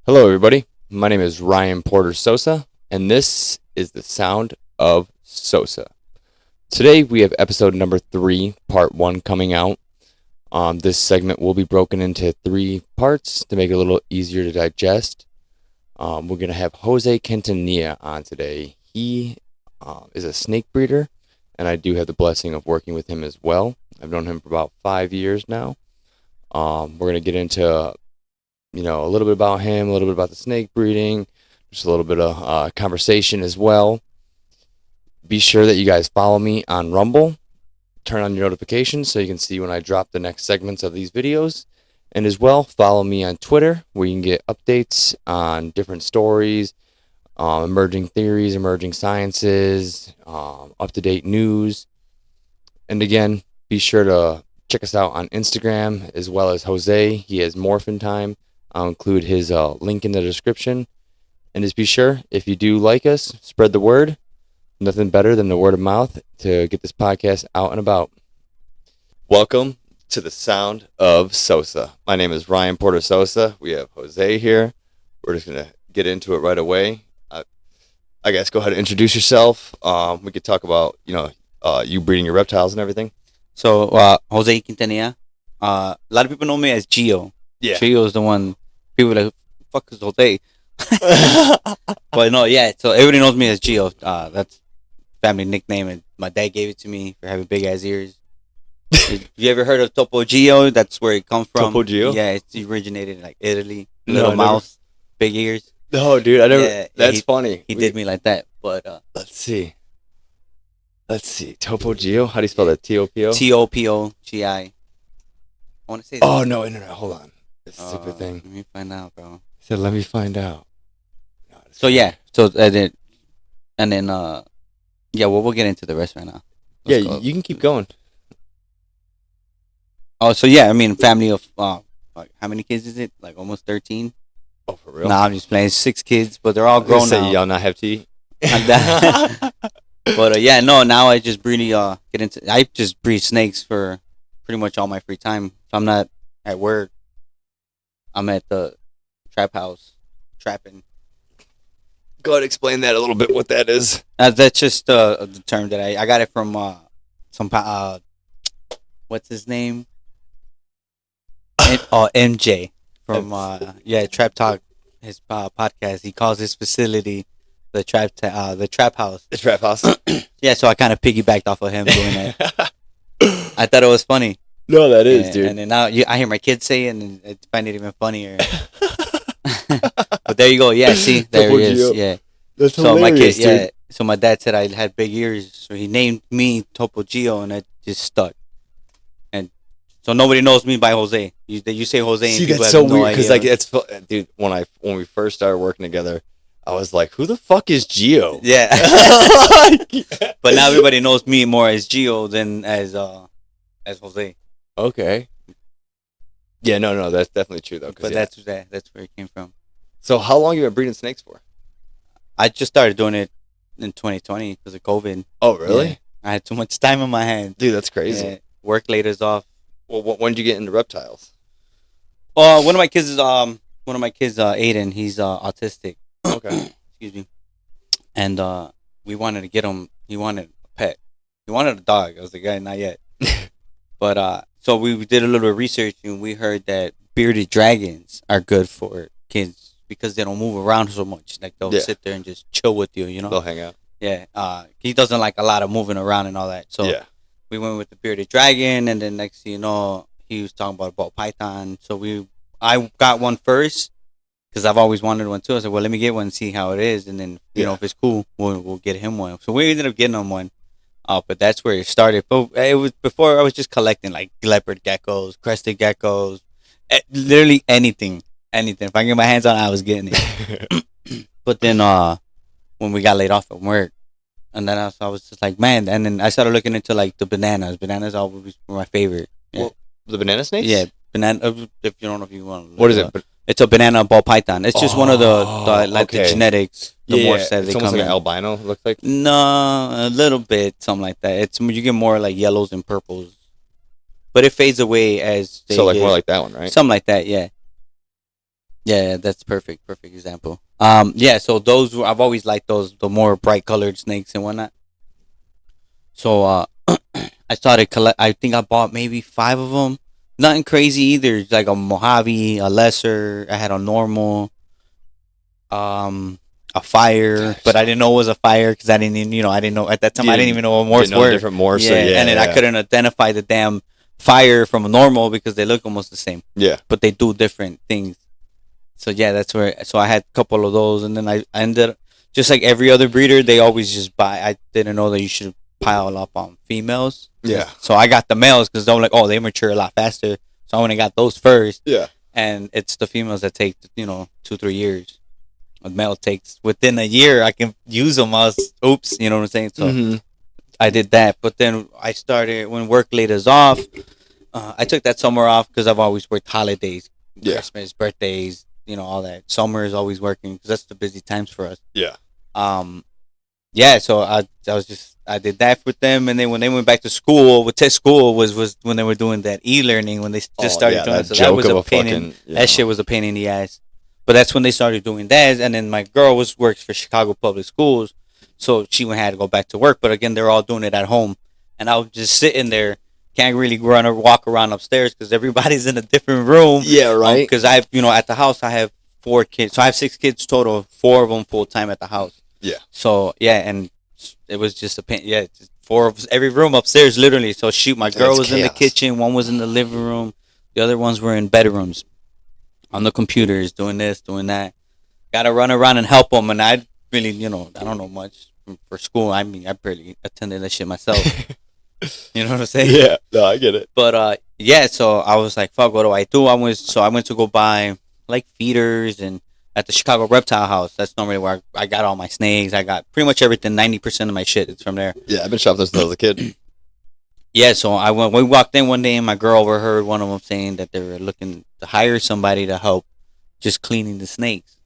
Hello, everybody. My name is Ryan Porter Sosa, and this is the sound of Sosa. Today, we have episode number 3, part 1, coming out. This segment will be broken into 3 parts to make it a little easier to digest. We're going to have Jose Quintanilla on today. He is a snake breeder, and I do have the blessing of working with him as well. I've known him for about 5 years now. We're going to get into a little bit about him, a little bit about the snake breeding, just a little bit of conversation as well. Be sure that you guys follow me on Rumble. Turn on your notifications so you can see when I drop the next segments of these videos. And as well, follow me on Twitter where you can get updates on different stories, emerging theories, emerging sciences, up-to-date news. And again, be sure to check us out on Instagram as well as Jose. He has Morphin Time. I'll include his link in the description. And just be sure, if you do like us, spread the word. Nothing better than the word of mouth to get this podcast out and about. Welcome to the sound of Sosa. My name is Ryan Porter Sosa. We have Jose here. We're just going to get into it right away. I guess go ahead and introduce yourself. We could talk about, you breeding your reptiles and everything. So, Jose Quintanilla. A lot of people know me as Gio. Yeah. Gio is the one. People are like, fuck is Jose? But no, yeah. So everybody knows me as Gio. That's family nickname, and my dad gave it to me for having big ass ears. You ever heard of Topo Gio? That's where it comes from. Topo Gio? Yeah, it's originated in like Italy. No, Little I mouse, big ears. No, dude, I never. Yeah, that's funny. He did me like that, but Let's see. Topo Gio. How do you spell that? T-O-P-O? Topogi. I want to say. Oh no! Hold on. This stupid thing. Let me find out, bro. He said, "Let me find out." So yeah, and then yeah, well, we'll get into the rest right now. Let's go. You can keep going. Oh, so yeah, I mean, family of like how many kids is it? Like almost 13. Oh, for real? Nah, I'm just playing. 6 kids, but they're all grown now. Y'all not have tea. But yeah, no. Now I just really I just breed snakes for pretty much all my free time. If I'm not at work, I'm at the trap house trapping. Go ahead, explain that a little bit. What that is? That's just the term that I got it from some what's his name? MJ from Trap Talk, his podcast. He calls his facility the trap house. The trap house. Yeah, so I kind of piggybacked off of him doing that. I thought it was funny. No, that is, dude. And then now I hear my kids say it, and I find it even funnier. But there you go. Yeah, see, there he is. Yeah. That's so hilarious, my kid, dude. So my dad said I had big ears, so he named me Topo Gio, and it just stuck. And so nobody knows me by Jose. You say Jose, and See, people that's have so no weird because idea. dude, when we first started working together, I was like, "Who the fuck is Gio?" Yeah. But now everybody knows me more as Gio than as Jose. Okay. Yeah, no, that's definitely true though. But that's where it came from. So, how long you been breeding snakes for? I just started doing it in 2020 because of COVID. Oh, really? Yeah. I had too much time on my hands. Dude, that's crazy. Yeah. Work later's off. Well, when did you get into reptiles? One of my kids, Aiden, he's autistic. Okay. Excuse me. And we wanted to get him. He wanted a pet. He wanted a dog. I was like, not yet. But so we did a little bit of research, and we heard that bearded dragons are good for kids because they don't move around so much. Like they'll sit there and just chill with you. They'll hang out. Yeah. He doesn't like a lot of moving around and all that. So yeah. We went with the bearded dragon, and then next thing you know, he was talking about ball python. So I got one first because I've always wanted one too. I said, well, let me get one and see how it is, and then you know if it's cool, we'll get him one. So we ended up getting him one. But that's where it started. But it was before I was just collecting like leopard geckos, crested geckos, literally anything. If I can get my hands on it, I was getting it. But then when we got laid off from work, and then I was just like, man. And then I started looking into like the bananas. Bananas always were my favorite. Yeah. Well, the banana snakes? Yeah, banana. If you don't know if you want. What is it? It's a banana ball python. It's just one of the the genetics. The morphs that it's they almost come like in. albino. Looks like. No, a little bit, something like that. You get more like yellows and purples, but it fades away as they So like get, more like that one, right? something like that. Yeah. Yeah, that's perfect. Perfect example. Yeah. So I've always liked those, the more bright colored snakes and whatnot. So I started collect. I think I bought maybe 5 of them. Nothing crazy either. It's like a Mojave, a lesser. I had a normal, um, a fire, but I didn't know it was a fire because I didn't even, I didn't know at that time. I didn't even know what morphs Didn't know the were. different morphs. Yeah, So yeah, and then I couldn't identify the damn fire from a normal because they look almost the same, Yeah. but they do different things. So yeah, that's where. So I had a couple of those, and then I ended up just like every other breeder. They always just buy. I didn't know that you should pile up on females. Yeah. So I got the males because they're like, oh, they mature a lot faster. So I went and got those first, Yeah. and it's the females that take 2-3 years. A male takes within a year. I can use them. Oops, you know what I'm saying? So Mhm. I did that, but then I started when work laid us off. I took that summer off because I've always worked holidays, Yeah. Christmas, birthdays, all that. Summer is always working because that's the busy times for us. Yeah. Yeah. So I did that with them, and then when they went back to school, with test school was when they were doing that e-learning when they just started doing it. So that was a pain. That shit was a pain in the ass. But that's when they started doing that, and then my girl works for Chicago Public Schools, so she had to go back to work. But again, they're all doing it at home, and I was just sitting there, can't really run or walk around upstairs because everybody's in a different room. Yeah. Right. Because at the house I have 4 kids, so I have 6 kids total. 4 of them full time at the house. Yeah. So yeah, and it was just a pain. Yeah, just 4 of every room upstairs, literally. So my girl was in the kitchen, one was in the living room, the other ones were in bedrooms, on the computers, doing this, doing that. Got to run around and help them, and I really, I don't know much for school. I mean, I barely attended that shit myself. You know what I'm saying? Yeah. No, I get it. But yeah. So I was like, "Fuck, what do I do?" I went to go buy like feeders and at the Chicago Reptile House. That's normally where I got all my snakes. I got pretty much everything. 90% of my shit is from there. Yeah, I've been shopping since I was a kid. Yeah, so we walked in one day and my girl overheard one of them saying that they were looking to hire somebody to help just cleaning the snakes.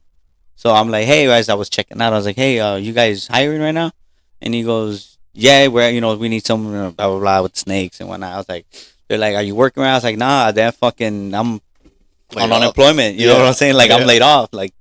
So I'm like, hey, guys, I was checking out. I was like, hey, you guys hiring right now? And he goes, yeah, we need someone, blah, blah, blah, with snakes and whatnot. I was like, they're like, are you working around? I was like, nah, I'm on unemployment. You know what I'm saying? Like, I'm laid off. Like,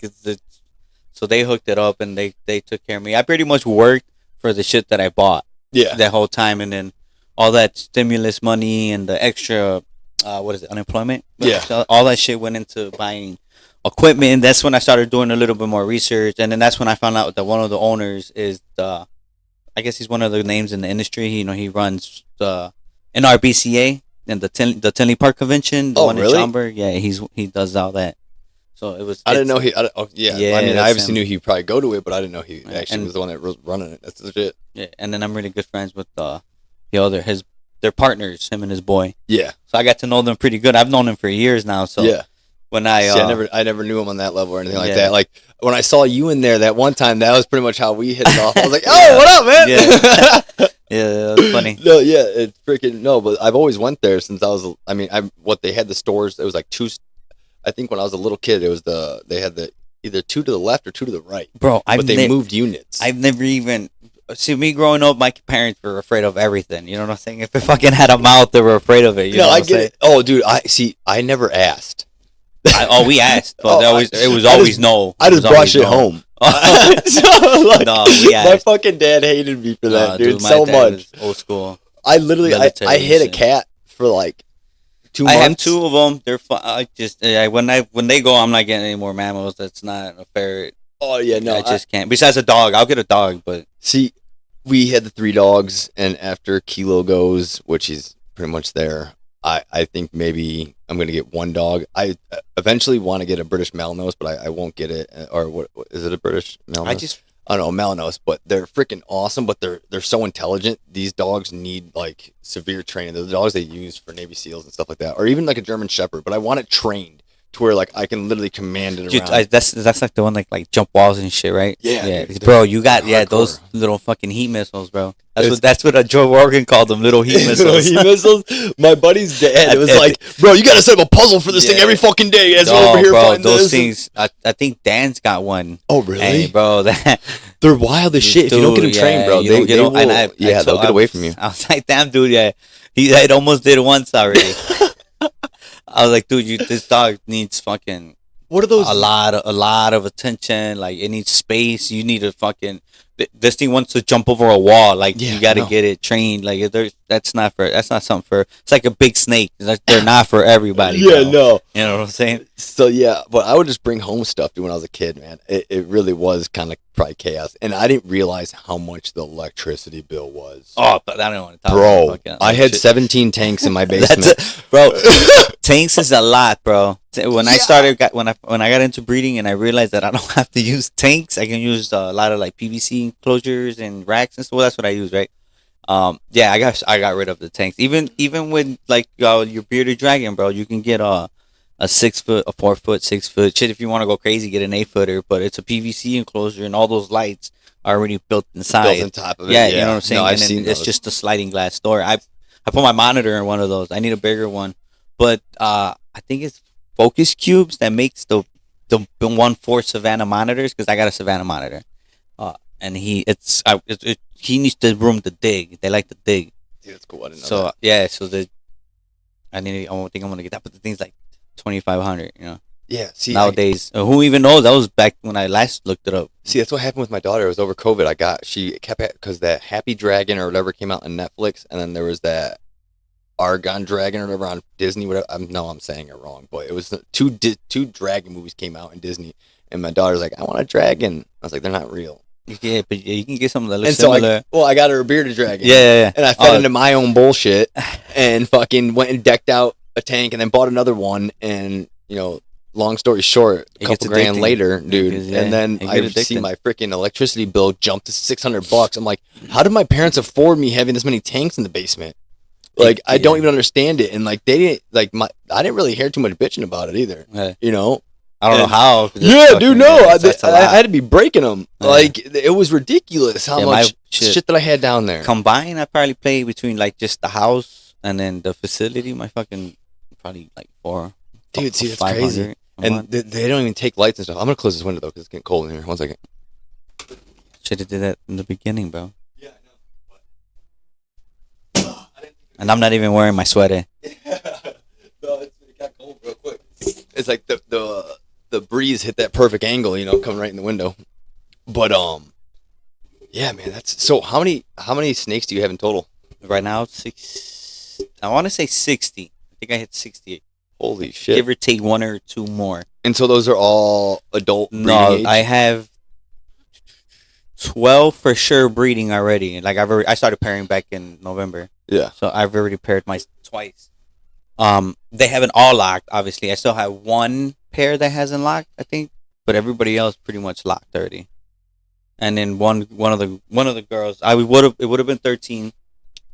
so they hooked it up and they took care of me. I pretty much worked for the shit that I bought. Yeah. That whole time, and then all that stimulus money and the extra, unemployment? Yeah. So all that shit went into buying equipment. That's when I started doing a little bit more research, and then that's when I found out that one of the owners is I guess he's one of the names in the industry. He runs the NRBCA and the Tinley Park Convention, the one in Schaumburg. Yeah, he does all that. So it was. I didn't know he. Yeah. I mean, I obviously him. knew he'd probably go to it, but I didn't know he actually was the one that was running it. That's legit. Yeah, and then I'm really good friends with their partners, him and his boy. Yeah. So I got to know them pretty good. I've known them for years now. So yeah. When I never knew him on that level or anything like that. Like when I saw you in there that one time, that was pretty much how we hit it off. I was like, oh, what up, man? Yeah, yeah, that's funny. No, yeah, it's freaking no, but I've always went there since I was. I mean, they had the stores. It was like 2. I think when I was a little kid, it was they had either 2 to the left or 2 to the right. Bro, but they moved units. I've never even. See, me growing up, my parents were afraid of everything. You know what I'm saying? If it fucking had a mouth, they were afraid of it. You know what I get it. Oh, dude, I never asked. We asked, but it was always no. I just brought shit home. No, we asked. My fucking dad hated me for that, dude, so much. Old school. I literally, I hit a cat for like 2 months. I have 2 of them. They're fun. When they go, I'm not getting any more mammals. That's not a ferret. Oh yeah, no, I just can't. Besides a dog, I'll get a dog, but see, we had the 3 dogs, and after Kilo goes, which is pretty much there, I think maybe I'm gonna get 1 dog. I eventually want to get a British Malinois, but I won't get it. Or what is it, a British Malinois? I don't know, Malinois, but they're freaking awesome. But they're so intelligent. These dogs need like severe training. They're the dogs they use for Navy SEALs and stuff like that, or even like a German Shepherd. But I want it trained to where like I can literally command it around. That's like the one like jump walls and shit, right? Yeah, bro. You got those little fucking heat missiles, bro. That's what Joe Rogan called them, little heat missiles. Little heat missiles. My buddy's dad was like, bro, you gotta set up a puzzle for this thing every fucking day. As over here, bro, those things. I think Dan's got one. Oh really? Hey, bro, they're wild as shit. If you don't get them trained, bro, they'll get away from you. I was like, damn, dude, yeah, I almost did it once already. I was like, dude, this dog needs fucking What are those? A lot of attention. Like it needs space. You need to fucking. This thing wants to jump over a wall. Like Yeah, you got to I know. get it trained. Like that's not something for. It's like a big snake. They're not for everybody. Yeah, Bro. no. You know what I'm saying? So yeah, but I would just bring home stuff dude, when I was a kid, man. It really was kind of probably chaos, and I didn't realize how much the electricity bill was. Oh, but I don't want to talk Bro, about fucking I had shit. 17 tanks in my basement. Bro. Tanks is a lot, bro. When I got into breeding and I realized that I don't have to use tanks, I can use a lot of like PVC enclosures and racks and stuff. Well, that's what I use, right? Yeah, I got rid of the tanks. Even with like your bearded dragon, bro, you can get a 6 foot, a 4 foot, 6 foot. Shit, if you want to go crazy, get an 8 footer. But it's a PVC enclosure, and all those lights are already built inside. Built on top of it. Yeah, you know what I'm saying. No, I've and then seen it's those. just a sliding glass door. I put my monitor in one of those. I need a bigger one, but I think it's Focus Cubes that makes the 1/4 Savannah monitors because I got a Savannah monitor. And he needs the room to dig. They like to dig. Dude, that's cool. I didn't know So that. yeah, so I think I'm gonna get that, but the thing's like 2,500. You know, Yeah, see, nowadays, who even knows? That was back when I last looked it up. see, that's what happened with my daughter. It was over COVID. She kept because that Happy Dragon or whatever came out on Netflix, and then there was that Argon Dragon or whatever on Disney. Whatever. I'm saying it wrong, but it was two dragon movies came out in Disney, and my daughter's like, I want a dragon. I was like, they're not real. Yeah, but you can get something that looks And so similar. I got her a bearded dragon. Yeah. And I fed into my own bullshit and fucking went and decked out a tank and then bought another one. And, long story short, a It gets couple grand addicting. later, dude. Because, yeah, and then it I gets see addicting. my freaking electricity bill jump to $600. I'm like, how did my parents afford me having this many tanks in the basement? Like, I don't even understand it. And like, they didn't, I didn't really hear too much bitching about it either. Yeah. I don't know And- how. Yeah, dude, no. That's a I lot. had to be breaking them. Yeah. Like, it was ridiculous how Yeah, much shit. shit that I had down there. Combined, I probably play between like just the house and then the facility. My fucking probably like four. Dude, see, that's 500 crazy. a And month. they don't even take lights and stuff. I'm going to close this window, though, because it's getting cold in here. 1 second. Should have did that in the beginning, bro. Yeah, I know. And I'm not even wearing my sweater. No, it got cold real quick. It's like the breeze hit that perfect angle, coming right in the window. But, yeah, man, that's... So, how many snakes do you have in total? Right now, I want to say 60. I think I hit 68. Holy shit. Give or take one or two more. And so those are all adult breeding No, age? I have 12 for sure breeding already. Like I started pairing back in November. Yeah. So I've already paired my twice. They haven't all locked, obviously. I still have one pair that hasn't locked, I think, but everybody else pretty much locked already. And then one of the girls, it would have been 13,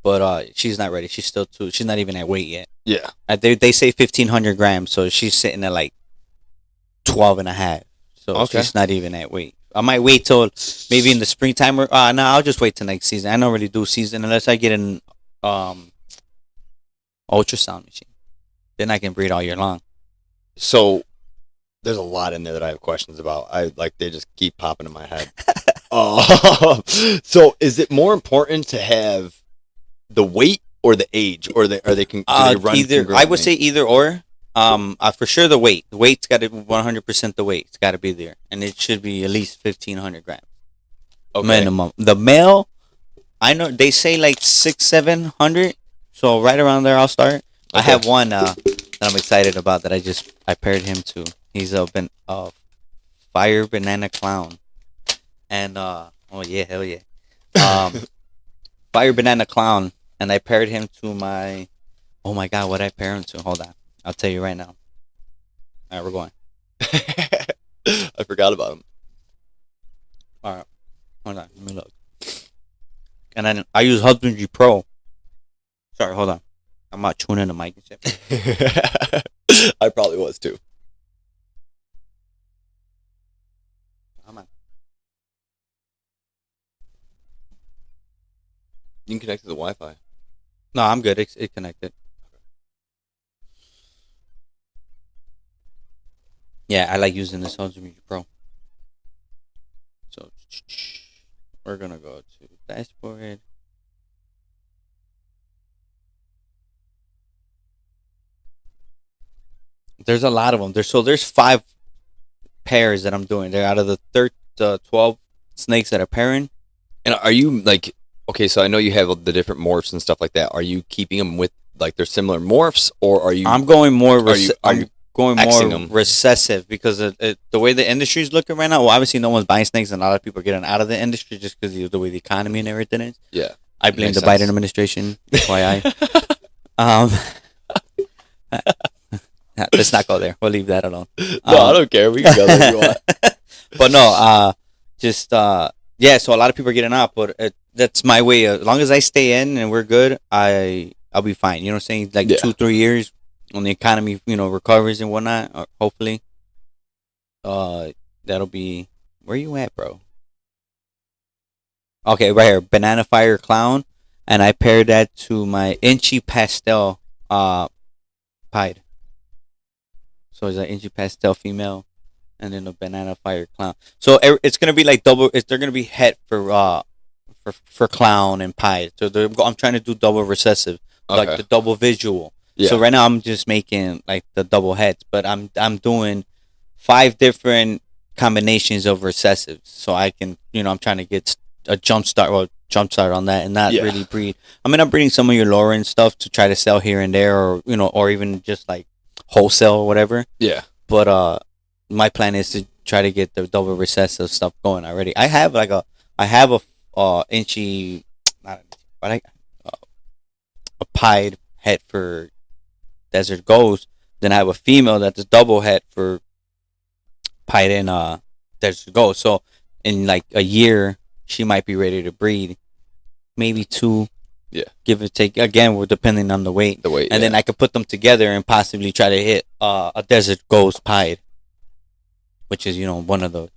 but she's not ready. She's still she's not even at weight yet. Yeah. They say 1,500 grams, so she's sitting at like 12 and a half. So Okay. she's not even at weight. I might wait till maybe in the springtime or no, I'll just wait till next season. I don't really do season unless I get an ultrasound machine. Then I can breed all year long. So there's a lot in there that I have questions about. They just keep popping in my head. So is it more important to have the weight or the age, or do they run Either. I would say either or. For sure the weight. The weight's got to be 100% the weight. It's got to be there, and it should be at least 1,500 grams minimum. The male, I know they say like 600-700, so right around there I'll start. I Okay. have one that I'm excited about that I paired him to. He's a fire banana clown, and oh yeah, hell yeah, fire banana clown, and I paired him to my. Oh my god, what I pair him to? Hold on, I'll tell you right now. All right, we're going. I forgot about them. All right, hold on, let me look. And then I use Husbandry Pro. Sorry, hold on. I'm not tuning the mic and shit. I probably was too. Come on. You can connect to the Wi-Fi. No, I'm good. It connected. Yeah, I like using this Husbandry Pro. So we're gonna go to dashboard. There's a lot of them. There's 5 pairs that I'm doing. They're out of the 12 snakes that are pairing. And are you like, okay, so I know you have the different morphs and stuff like that. Are you keeping them with like their similar morphs, or are you? I'm going more. Are you going Xing more them? recessive because the way the industry is looking right now. Well, obviously no one's buying snakes, and a lot of people are getting out of the industry just because of the way the economy and everything is. Yeah, I blame makes the sense. Biden administration. FYI. um, let's not go there. We'll leave that alone. No, I don't care. We can go there if you want. But no, yeah. So a lot of people are getting out, but that's my way. As long as I stay in and we're good, I'll be fine. You know what I'm saying? Like 2-3 years when the economy, recovers and whatnot. Hopefully, that'll be. Where you at, bro? Okay, right here, Banana Fire Clown, and I paired that to my Inchy Pastel, pied. So it's an Inchy Pastel female, and then a Banana Fire Clown. So it's gonna be like double. They're gonna be het for clown and pied. So I'm trying to do double recessive, like the double visual. Yeah. So right now I'm just making like the double heads, but I'm doing 5 different combinations of recessives, so I can I'm trying to get a jump start on that and not really breed. I mean, I'm breeding some of your Lauren stuff to try to sell here and there, or or even just like wholesale or whatever. Yeah. But my plan is to try to get the double recessive stuff going already. I have a inchy, a pied head for Desert Ghost. Then I have a female that's a double head for pied and Desert Ghost. So in like a year, she might be ready to breed. Maybe 2. Yeah. Give or take. Again, we're depending on the weight. And then I could put them together and possibly try to hit a Desert Ghost pied, which is one of the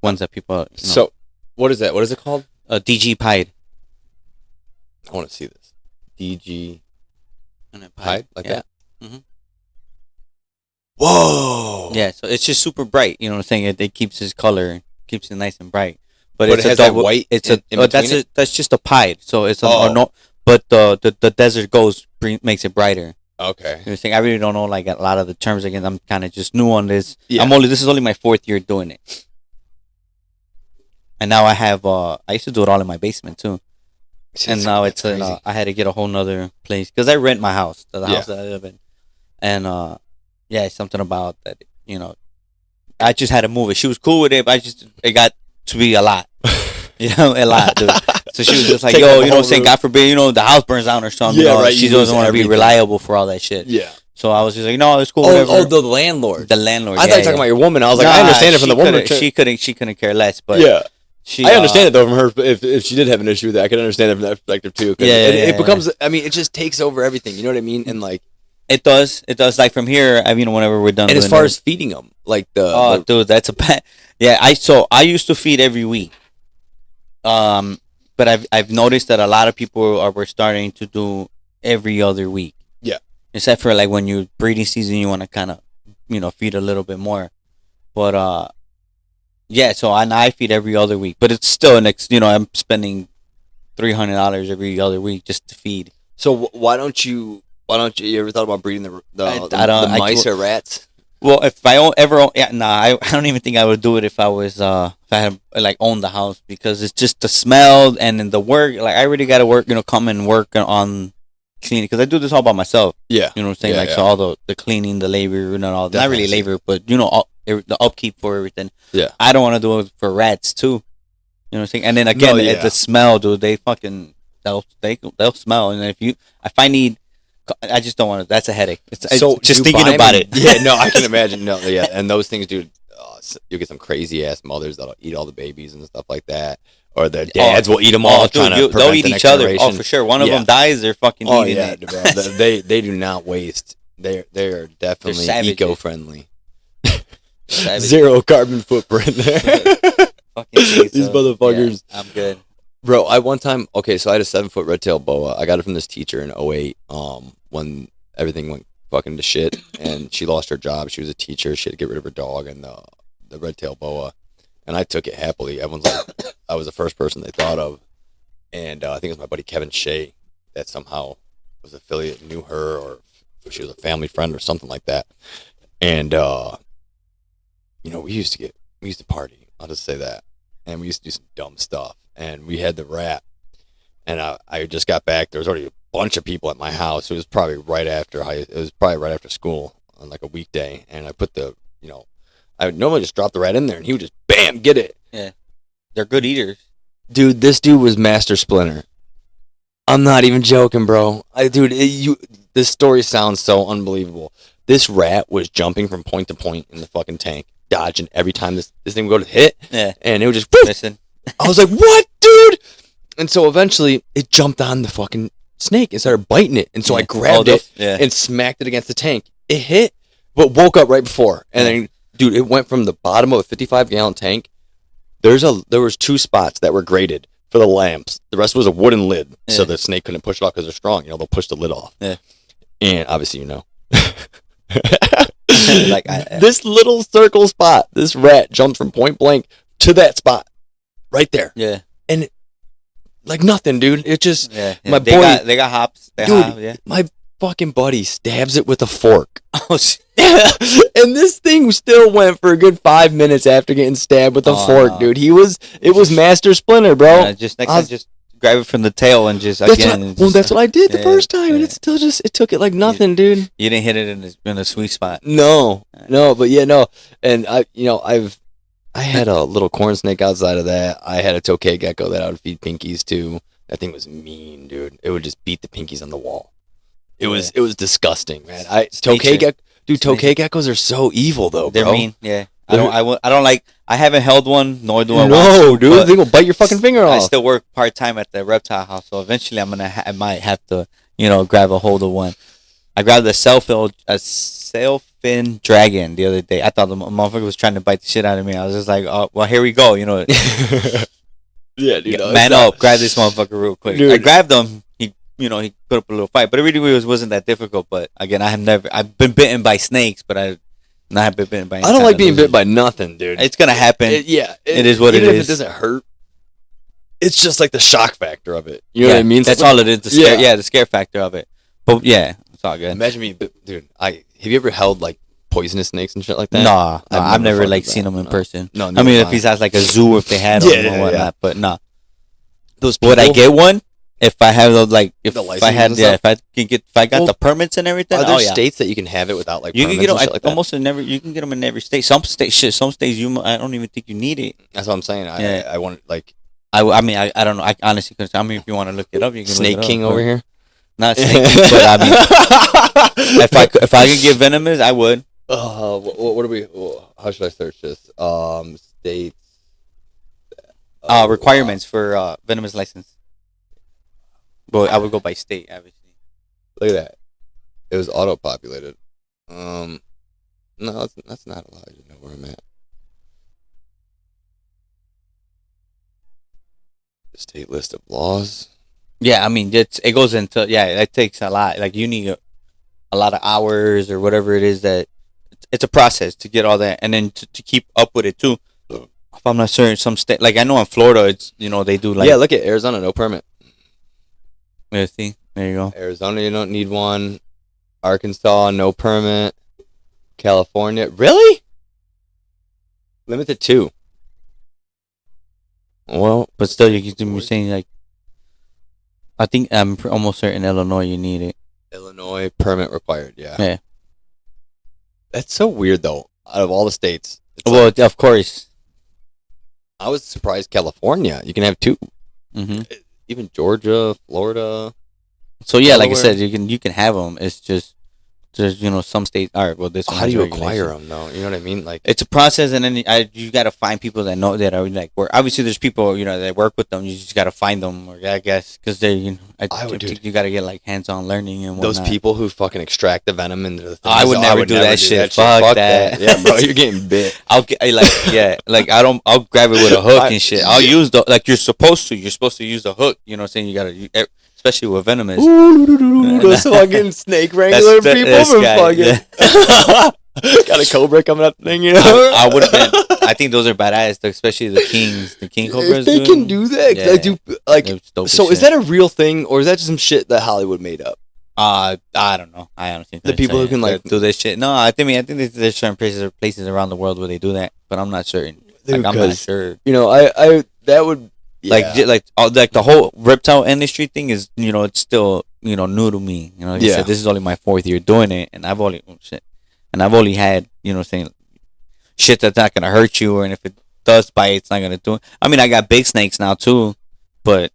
ones that people. So, what is that? What is it called? DG pied. I want to see this. DG pied like that. Mm-hmm. Whoa. Yeah. So it's just super bright. You know what I'm saying? It keeps his color, keeps it nice and bright. But it's it has that white. It's that's just a pied. So it's but the Desert Ghost makes it brighter. Okay. You know what I'm saying? I really don't know like a lot of the terms. Again, I'm kind of just new on this. Yeah. This is only my 4th year doing it. And now I have I used to do it all in my basement too. And now it's I had to get a whole nother place because I rent my house, the house that I live in. And it's something about that, I just had to move it. She was cool with it, but it got to be a lot. A lot, dude. So she was just like, yo, you know what I'm saying? God forbid, the house burns down or something. Yeah, right. She doesn't want to be reliable for all that shit. Yeah. So I was just like, no, it's cool. Oh, the landlord. The landlord. I thought you were talking about your woman. I was like, I understand it from the woman. She couldn't care less, but I understand it though from her. If she did have an issue with that, I could understand it from that perspective too. It becomes. I mean, it just takes over everything. You know what I mean? And like, it does. Like from here, whenever we're done. And as far as feeding them, like dude, that's a pet. Yeah, I used to feed every week. But I've noticed that a lot of people were starting to do every other week. Yeah. Except for like when you're breeding season, you want to kind of, feed a little bit more. But so I feed every other week, but it's still I'm spending $300 every other week just to feed. So why don't you ever thought about breeding the mice or rats? Well, if I I don't even think I would do it if I was if I had like owned the house, because it's just the smell and then the work. Like I really got to work, come and work on cleaning, because I do this all by myself. Yeah, you know what I'm saying. Yeah, so all the cleaning, the labor, and all. Definitely. Not really labor, but the upkeep for everything. Yeah, I don't want to do it for rats too. You know what I'm saying. And then again, the smell, dude. They fucking they'll smell, and if I need. I just don't want to. That's a headache. So just thinking about it. Yeah, no, I can imagine. No, yeah, and those things, dude. You get some crazy ass mothers that'll eat all the babies and stuff like that, or their dads will eat them all. Dude, they'll eat each other. Oh, for sure. One of them dies, they're fucking eating it. Bro. They do not waste. They're definitely eco-friendly. 0 carbon footprint there. These motherfuckers. Yeah, I'm good. Bro, one time, so I had a 7-foot red-tailed boa. I got it from this teacher in 2008, when everything went fucking to shit, and she lost her job. She was a teacher. She had to get rid of her dog and the red-tailed boa, and I took it happily. Everyone's like, I was the first person they thought of, and I think it was my buddy Kevin Shea that somehow was affiliate, knew her, or she was a family friend or something like that, and we used to party. I'll just say that, and we used to do some dumb stuff. And we had the rat, and I just got back. There was already a bunch of people at my house. It was probably right after school on like a weekday, and I put I would normally just drop the rat in there, and he would just bam get it. Yeah, they're good eaters. Dude, this dude was Master Splinter. I'm not even joking, bro. This story sounds so unbelievable. This rat was jumping from point to point in the fucking tank, dodging every time this thing would go to hit. Yeah. And it would just, listen. I was like, what, dude? And so eventually it jumped on the fucking snake and started biting it. And so I grabbed it and smacked it against the tank. It hit, but woke up right before. And then, dude, it went from the bottom of a 55-gallon tank. There was 2 spots that were graded for the lamps. The rest was a wooden lid, so the snake couldn't push it off because they're strong. They'll push the lid off. Yeah. And obviously, this little circle spot, this rat jumped from point blank to that spot right there. Yeah. And like nothing, dude. It just my boy. They got hops. My fucking buddy stabs it with a fork. Oh shit. And this thing still went for a good 5 minutes after getting stabbed with a fork, dude. It was Master Splinter, bro. Yeah, just next time, just grab it from the tail and just that's what I did the first time, and it still it took it like nothing, dude. You didn't hit it in a sweet spot. No, but and I had a little corn snake outside of that. I had a tokay gecko that I would feed pinkies to. That thing was mean, dude. It would just beat the pinkies on the wall. It was disgusting, man. Tokay geckos are so evil though, bro. They're mean, yeah. I don't like. I haven't held one, nor do I want to. No, dude, they will bite your fucking finger off. I still work part time at the reptile house, so eventually I might have to, grab a hold of one. I grabbed a sailfin dragon the other day. I thought the motherfucker was trying to bite the shit out of me. I was just like, oh, well, here we go, Yeah, dude. Man up, grab this motherfucker real quick. Dude. I grabbed him. He put up a little fight, but it really wasn't that difficult. But again, I've been bitten by snakes, but I not been bitten by. I don't like being bit by nothing, dude. It's gonna happen. It is what it is. Even if it doesn't hurt, it's just like the shock factor of it. You know what I mean? That's all it is. The scare factor of it. But yeah, it's all good. Imagine me, dude. Have you ever held like poisonous snakes and shit like that? Nah, I've never seen them in person. No, I mean, if he's at like a zoo, if they had them or whatnot, but nah. Those people, would I get one? If I have those, like, if I had, if I got the permits and everything. Are there states that you can have it without like? You can get them like almost in every. You can get them in every state. Some states, I don't even think you need it. That's what I'm saying. I want like. I mean, I don't know. I honestly, because I mean, if you want to look it up, you can. Snake King over here. Not Snake King, but I mean, if I could get venomous, I would. What are we? How should I search this? States. Requirements for venomous license. But I would go by state, obviously. Look at that. It was auto-populated. No, that's not allowed. You know where I'm at. State list of laws. Yeah, I mean, it goes into, it takes a lot. Like, you need a lot of hours or whatever it is that, it's a process to get all that. And then to keep up with it, too. If I'm not certain, some state, like, I know in Florida, it's, they do, like. Yeah, look at Arizona, no permit. Yeah, see? There you go. Arizona, you don't need one. Arkansas, no permit. California, really? Limited 2. Well, but still, you're saying, like, I think I'm almost certain Illinois, you need it. Illinois, permit required, yeah. Yeah. That's so weird, though, out of all the states. Well, of course. I was surprised California, you can have 2. Mm-hmm. Even Georgia, Florida. So yeah, Delaware. Like I said, you can have them. It's just there's some states. All right, well this. How do you acquire them though? You know what I mean? Like it's a process, and then you got to find people that know that are like work. Obviously, there's people that work with them. You just got to find them, or I guess because they I think you got to get like hands-on learning and whatnot. Those people who fucking extract the venom into the thing. I would never do that shit. Fuck that. Yeah, bro, you're getting bit. I'll grab it with a hook and shit. I'll use you're supposed to. You're supposed to use the hook. You know what I'm saying? You gotta. Especially with venomous. Those fucking snake wrangler people from fucking. Got a cobra coming up thing, I would have been. I think those are badass, especially the kings. The king cobras. If they can do that, I do. Like, so is that a real thing, or is that just some shit that Hollywood made up? I don't know. I honestly The people who can like do this shit. No, I think there's certain places around the world where they do that, but I'm not certain. Dude, I'm not sure. You know, I that would like the whole reptile industry thing is, you know, it's still, you know, new to me. You know, like I said, this is only my 4th year doing it, and I've only had, you know, saying shit that's not gonna hurt you, and if it does bite, it's not gonna do it. I mean, I got big snakes now too, but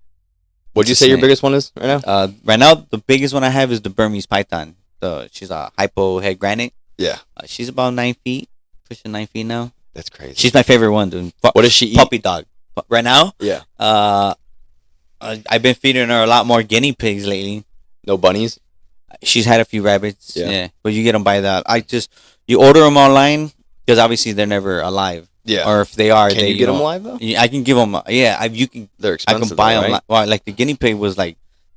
what'd you say your biggest one is right now? Right now the biggest one I have is the Burmese python. She's a hypo head granite. Yeah, she's about 9 feet, pushing 9 feet now. That's crazy. She's my favorite one, dude. What does she eat? Puppy dog. Right now? Yeah. I've been feeding her a lot more guinea pigs lately. No bunnies? She's had a few rabbits. Yeah. But you get them by that. You order them online because obviously they're never alive. Yeah. Or if they are, can you get them live though? I can give them. Yeah. You can. They're expensive. I can buy though, them. right? Well, like the guinea pig was like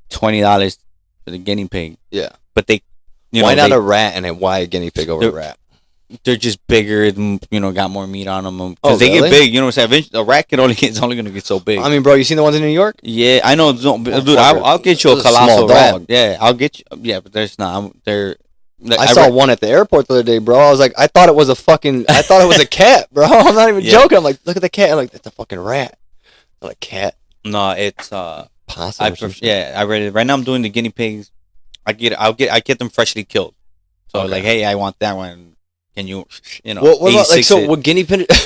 $20 for the guinea pig. Yeah. But they. Why not a rat and why a guinea pig over a rat? They're just bigger and, you know, got more meat on them. Because they get big, you know what I'm saying? Eventually, a rat it's only going to get so big. I mean, bro, you seen the ones in New York? Yeah, I know. Dude, I'll get you a colossal rat. Yeah, I'll get you. Yeah, but there's not. I saw one at the airport the other day, bro. I was like, I thought it was a cat, bro. I'm not even joking. I'm like, look at the cat. I'm like, that's a fucking rat. Not a cat. No, it's possum. I read it. Right now I'm doing the guinea pigs. I get them freshly killed. So like, hey, I want that one. Can you know? What about like so? What guinea pig? I'm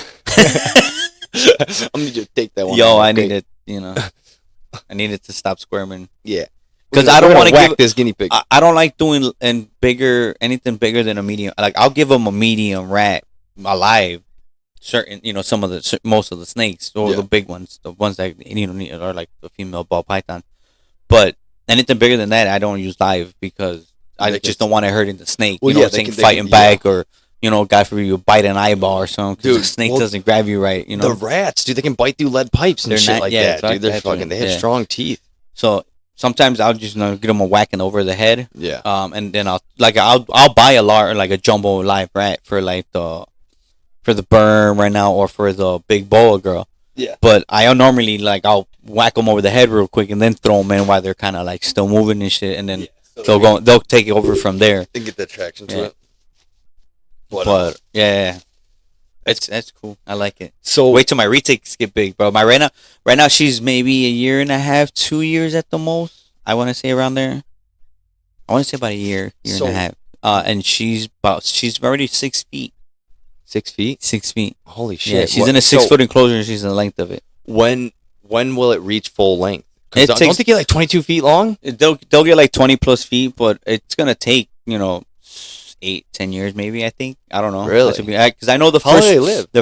gonna just take that one. Yo, I need it. You know, I need it to stop squirming. Yeah, because I don't want to whack this guinea pig. I don't like doing anything bigger than a medium. Like I'll give them a medium rat alive. Certain, you know, most of the snakes or the big ones, the ones that, you know, are like the female ball python. But anything bigger than that, I don't use live because I just don't want it hurting the snake. Well, you know, they can fighting back or. You know, God forbid you bite an eyeball or something because the snake doesn't grab you right. You know, the rats, dude, they can bite through lead pipes and shit like that, dude. They're fucking. They have strong teeth. So sometimes I'll just get them a whacking over the head. Yeah. And then I'll buy a jumbo live rat for the berm right now or for the big boa girl. Yeah. But I normally I'll whack them over the head real quick and then throw them in while they're kind of like still moving and shit, and then they'll take it over from there. They get the traction to it. But yeah, that's cool. I like it. So wait till my retakes get big, bro. My right now she's maybe 1.5, 2 years at the most. I want to say around there. I want to say about a year and a half. And she's already 6 feet. 6 feet? 6 feet. Holy shit! Yeah, she's in a 6 foot enclosure and she's in the length of it. When will it reach full length? Don't they get like 22 feet long? They'll get like 20 plus feet, but it's gonna take 8-10 years maybe, I think. I don't know. Really? Because I know the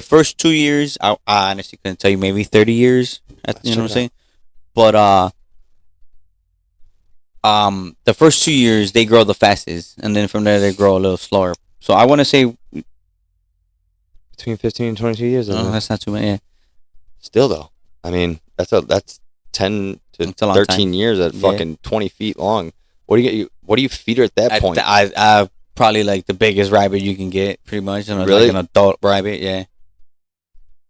first 2 years, I honestly couldn't tell you, maybe 30 years. You know what I'm saying? But the first 2 years they grow the fastest, and then from there they grow a little slower. So I want to say between 15 and 22 years. No, that's not too many. Yeah. Still though, I mean that's 10 to 13 years at fucking 20 feet long. What do you feed her at that point? I probably like the biggest rabbit you can get, pretty much. Really? Like an adult rabbit, yeah.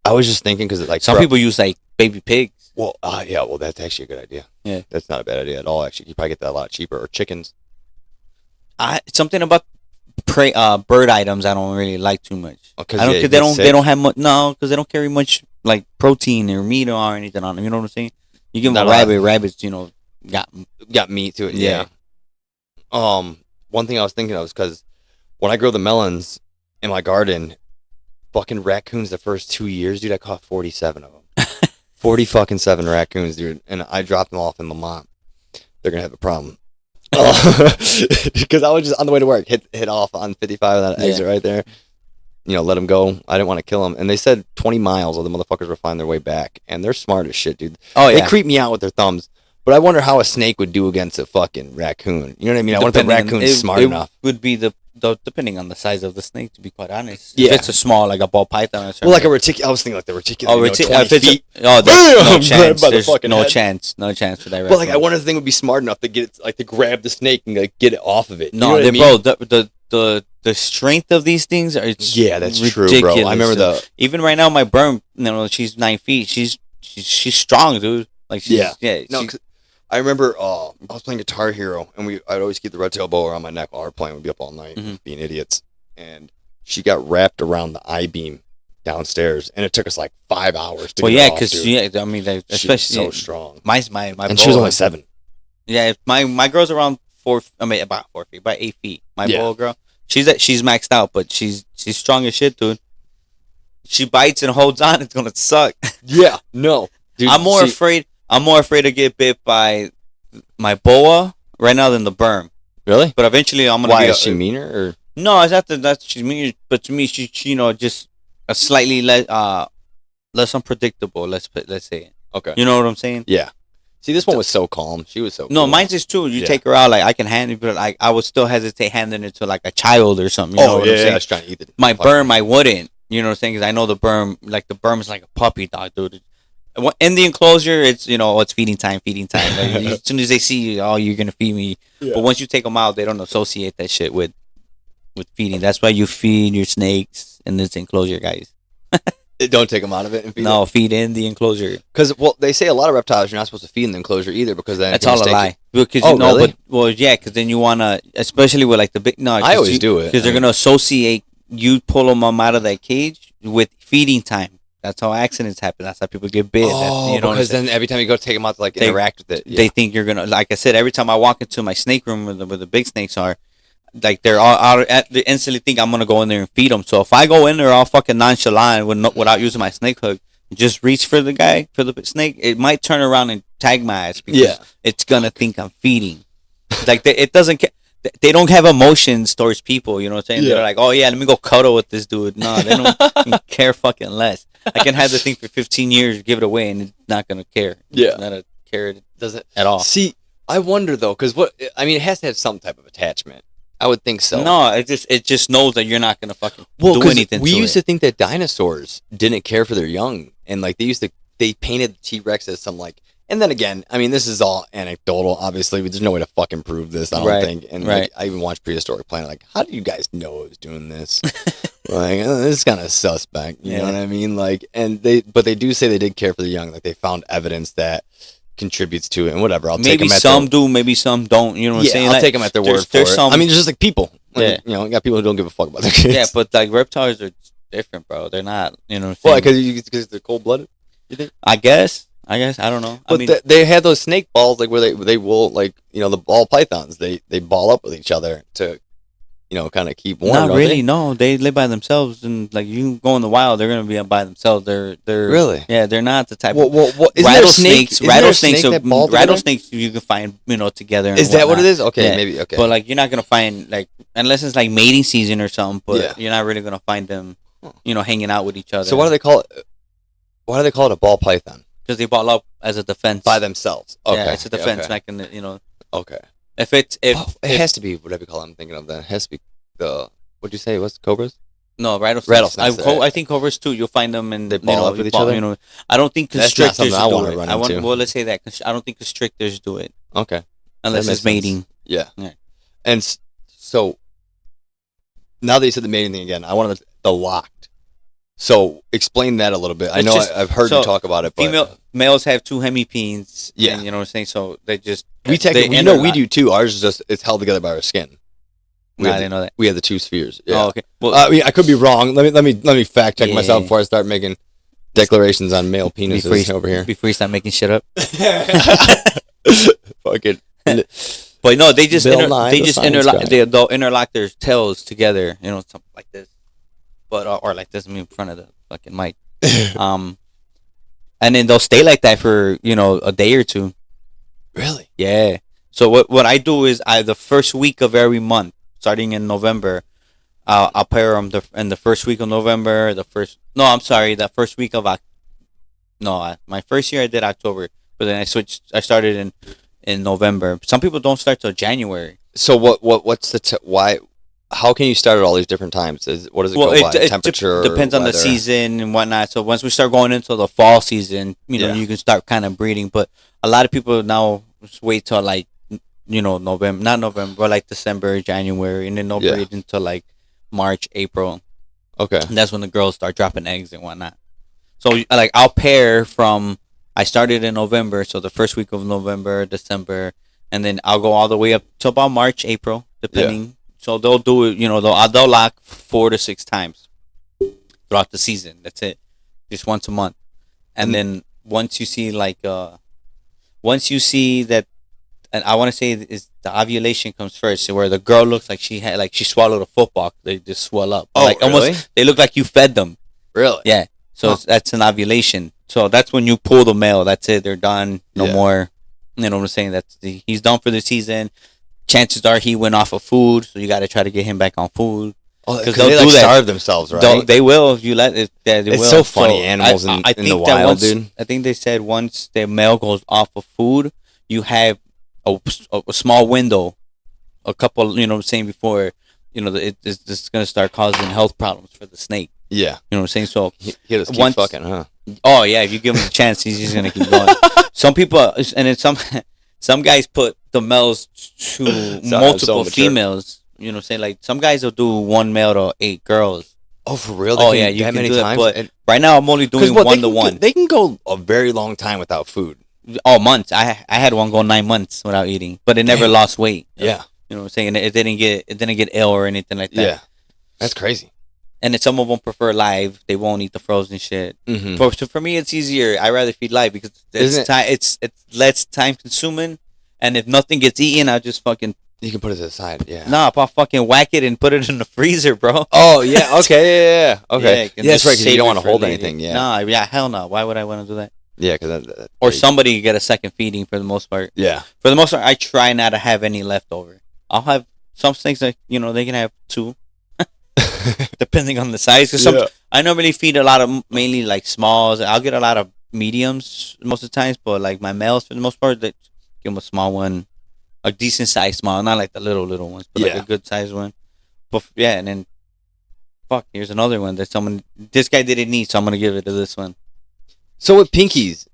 I was just thinking because like some people use like baby pigs. Well, yeah. Well, that's actually a good idea. Yeah, that's not a bad idea at all. Actually, you probably get that a lot cheaper. Or chickens. Something about bird items I don't really like too much. Because they don't have much. No, because they don't carry much like protein or meat or anything on them. You know what I'm saying? You give them a rabbit. Rabbits, got meat to it. Yeah. One thing I was thinking of is because when I grow the melons in my garden, fucking raccoons the first 2 years, dude, I caught 47 of them. 47 raccoons, dude, and I dropped them off in Lamont. They're gonna have a problem because I was just on the way to work, hit off on 55 that exit right there. Let them go. I didn't want to kill them, and they said 20 miles of the motherfuckers were finding their way back, and they're smart as shit, dude. Oh yeah, they creep me out with their thumbs. But I wonder how a snake would do against a fucking raccoon. You know what I mean? I wonder if the raccoon's smart enough. It would be the depending on the size of the snake, to be quite honest. Yeah. If it's a small, like a ball python or something. Well, like a reticulate. I was thinking like the reticulate. 20 feet. There's no chance. There's no chance. No chance for that raccoon. But like, I wonder if the thing would be smart enough to get it, like to grab the snake and like get it off of it. No, you know bro. The strength of these things are that's ridiculous. True, bro. I remember even right now my berm. She's 9 feet. She's strong, dude. Like she's, I remember I was playing Guitar Hero, and I'd always keep the red tail boa around my neck while we were playing. We'd be up all night being idiots. And she got wrapped around the I-beam downstairs, and it took us like 5 hours to get her off, dude. I mean, like, She was especially so strong. my And she was only 7. Yeah, my girl's around 4. I mean, about 4 feet, about 8 feet. My boa girl, she's maxed out, but she's strong as shit, dude. She bites and holds on, it's gonna suck. Yeah, no. Dude, I'm more afraid to get bit by my boa right now than the berm. Really? But eventually I'm gonna. Why is she meaner? Or no, it's not that she's meaner, but to me she just a slightly less unpredictable. Let's say. Okay. You know what I'm saying? Yeah. See, this one was so calm. She was so cool. No, mine's is too. You take her out, like I can hand it, but like I would still hesitate handing it to like a child or something. You know what I'm saying? I was trying to eat it. My berm, I wouldn't. You know what I'm saying? Because I know the berm is like a puppy dog, dude. In the enclosure, it's it's feeding time. Like, as soon as they see you, you're gonna feed me. Yeah. But once you take them out, they don't associate that shit with feeding. That's why you feed your snakes in this enclosure, guys. Don't take them out of it and feed them? No, feed in the enclosure. Because they say a lot of reptiles you're not supposed to feed in the enclosure either, because then that's all a lie. Because really? Because then you wanna, especially with like the big. No, I always do it because they're gonna associate you pull them out of that cage with feeding time. That's how accidents happen. That's how people get bit. Because then every time you go take them out to interact with it, they think you're gonna. Like I said, every time I walk into my snake room where the big snakes are, like they're all out. They instantly think I'm gonna go in there and feed them. So if I go in there all fucking nonchalant without using my snake hook, just reach for the snake, it might turn around and tag my ass because it's gonna think I'm feeding. Like it doesn't. They don't have emotions towards people, you know what I'm saying? Yeah. They're like, oh yeah, let me go cuddle with this dude. No, they don't care fucking less. I can have the thing for 15 years, give it away, and it's not gonna care. Yeah, it's not a care. Does it at all? See, I wonder though, because it has to have some type of attachment. I would think so. No, it just knows that you're not gonna fucking do anything. We used to think that dinosaurs didn't care for their young, and like they painted the T-Rex as some like. And then again, I mean, this is all anecdotal, obviously, but there's no way to fucking prove this, I don't think. And like, I even watched Prehistoric Planet, like, how do you guys know it was doing this? Like, this is kind of suspect, you know what I mean? Like, but they do say they did care for the young, like they found evidence that contributes to it and whatever. Maybe some do, maybe some don't, you know what I'm saying? I'll take them at their word for it. I mean, it's just like people. Like, you got people who don't give a fuck about their kids. Yeah, but like reptiles are different, bro. They're not, you know what I'm saying? Why, because they're cold-blooded, you think? I guess I don't know. But they had those snake balls, like where they will, like, the ball pythons. They ball up with each other to, kind of keep warm. Not really. No, they live by themselves, and like you go in the wild, they're gonna be by themselves. They're really. Yeah, they're not the type. Well, rattlesnakes. Rattlesnakes you can find together. Is that what it is? Okay, maybe. Okay, but like you're not gonna find like unless it's like mating season or something. But you're not really gonna find them, hanging out with each other. So why do they call it? Why do they call it a ball python? Because they ball up as a defense by themselves. Okay, yeah, it's a defense mechanism. Okay. If it has to be whatever you call it, I'm thinking of that. It has to be what'd you say? What's cobras? No, rattlesnakes. I think cobras too. You'll find them and they ball up with each other. I don't think constrictors do it. Well, let's say that I don't think constrictors do it. Okay. Unless it's mating. Yeah. And so now that you said the mating thing again, I wanted the locked. So explain that a little bit. I know I've heard you talk about it. But males have 2 hemipenes. Yeah. And, you know what I'm saying? So they just we do too. Ours is it's held together by our skin. I didn't know that. We have the 2 spheres. Yeah. Oh, okay. Well, I could be wrong. Let me fact check myself before I start making declarations on male penises over here. Before you start making shit up. Fucking. But no, they just interlock. They'll interlock their tails together. Something like this. But or like this, in front of the fucking mic. And then they'll stay like that for a day or 2. Really? Yeah. So what I do is the first week of every month, starting in November, I'll pair them in the first week of November. The first week of my first year I did October, but then I started in November. Some people don't start till January. So what's why? How can you start at all these different times? What does it go by? Temperature? Depends on the season and whatnot. So once we start going into the fall season, you can start kind of breeding. But a lot of people now just wait till like, not November, but like December, January, and then they'll breed until like March, April. Okay. And that's when the girls start dropping eggs and whatnot. So like I'll pair from I started in November, so the first week of November, December, and then I'll go all the way up to about March, April, depending. Yeah. So they'll do it, they'll lock 4 to 6 times throughout the season. That's it, just once a month. And then once you see that, and I want to say is the ovulation comes first, where the girl looks like she swallowed a football. They just swell up. Oh, really? Almost, they look like you fed them. Really? Yeah. So that's an ovulation. So that's when you pull the male. That's it. They're done. No more. You know what I'm saying? He's done for the season. Chances are he went off of food, so you got to try to get him back on food. Because they'll do that. Starve themselves, right? They will if you let it. It's so funny, animals in the wild, dude. I think they said once the male goes off of food, you have a small window, a couple. You know what I'm saying, before it's going to start causing health problems for the snake. Yeah, you know what I'm saying. So he just keep fucking, huh? Oh yeah, if you give him a chance, he's just gonna keep going. Some people, and then some guys put the males to multiple females. You know what I'm saying? Like some guys will do 1 male to 8 girls. Oh, for real? You can do times? That. But right now I'm only doing 1 to 1. They can go a very long time without food. Oh, months. I had one go 9 months without eating, but it never lost weight. Yeah. You know what I'm saying? It didn't get ill or anything like that. Yeah. That's crazy. And then some of them prefer live. They won't eat the frozen shit. Mm-hmm. For me, it's easier. I rather feed live because it's less time consuming. And if nothing gets eaten, I just fucking. You can put it to the side. Yeah. Nah, I'll fucking whack it and put it in the freezer, bro. Oh yeah. Okay. Yeah. Okay. Yeah, that's right. Because you don't want to hold later. Anything. Yeah. Nah. Yeah. Hell no. Why would I want to do that? Yeah. Because or somebody get a second feeding for the most part. Yeah. For the most part, I try not to have any leftover. I'll have some snakes that they can have 2. Depending on the size, because I normally feed a lot of mainly like smalls. I'll get a lot of mediums most of the times, but like my males for the most part, they give them a small one, a decent size small, not like the little ones, but like a good size one. But and then here's another one that this guy didn't need, so I'm gonna give it to this one. So with pinkies,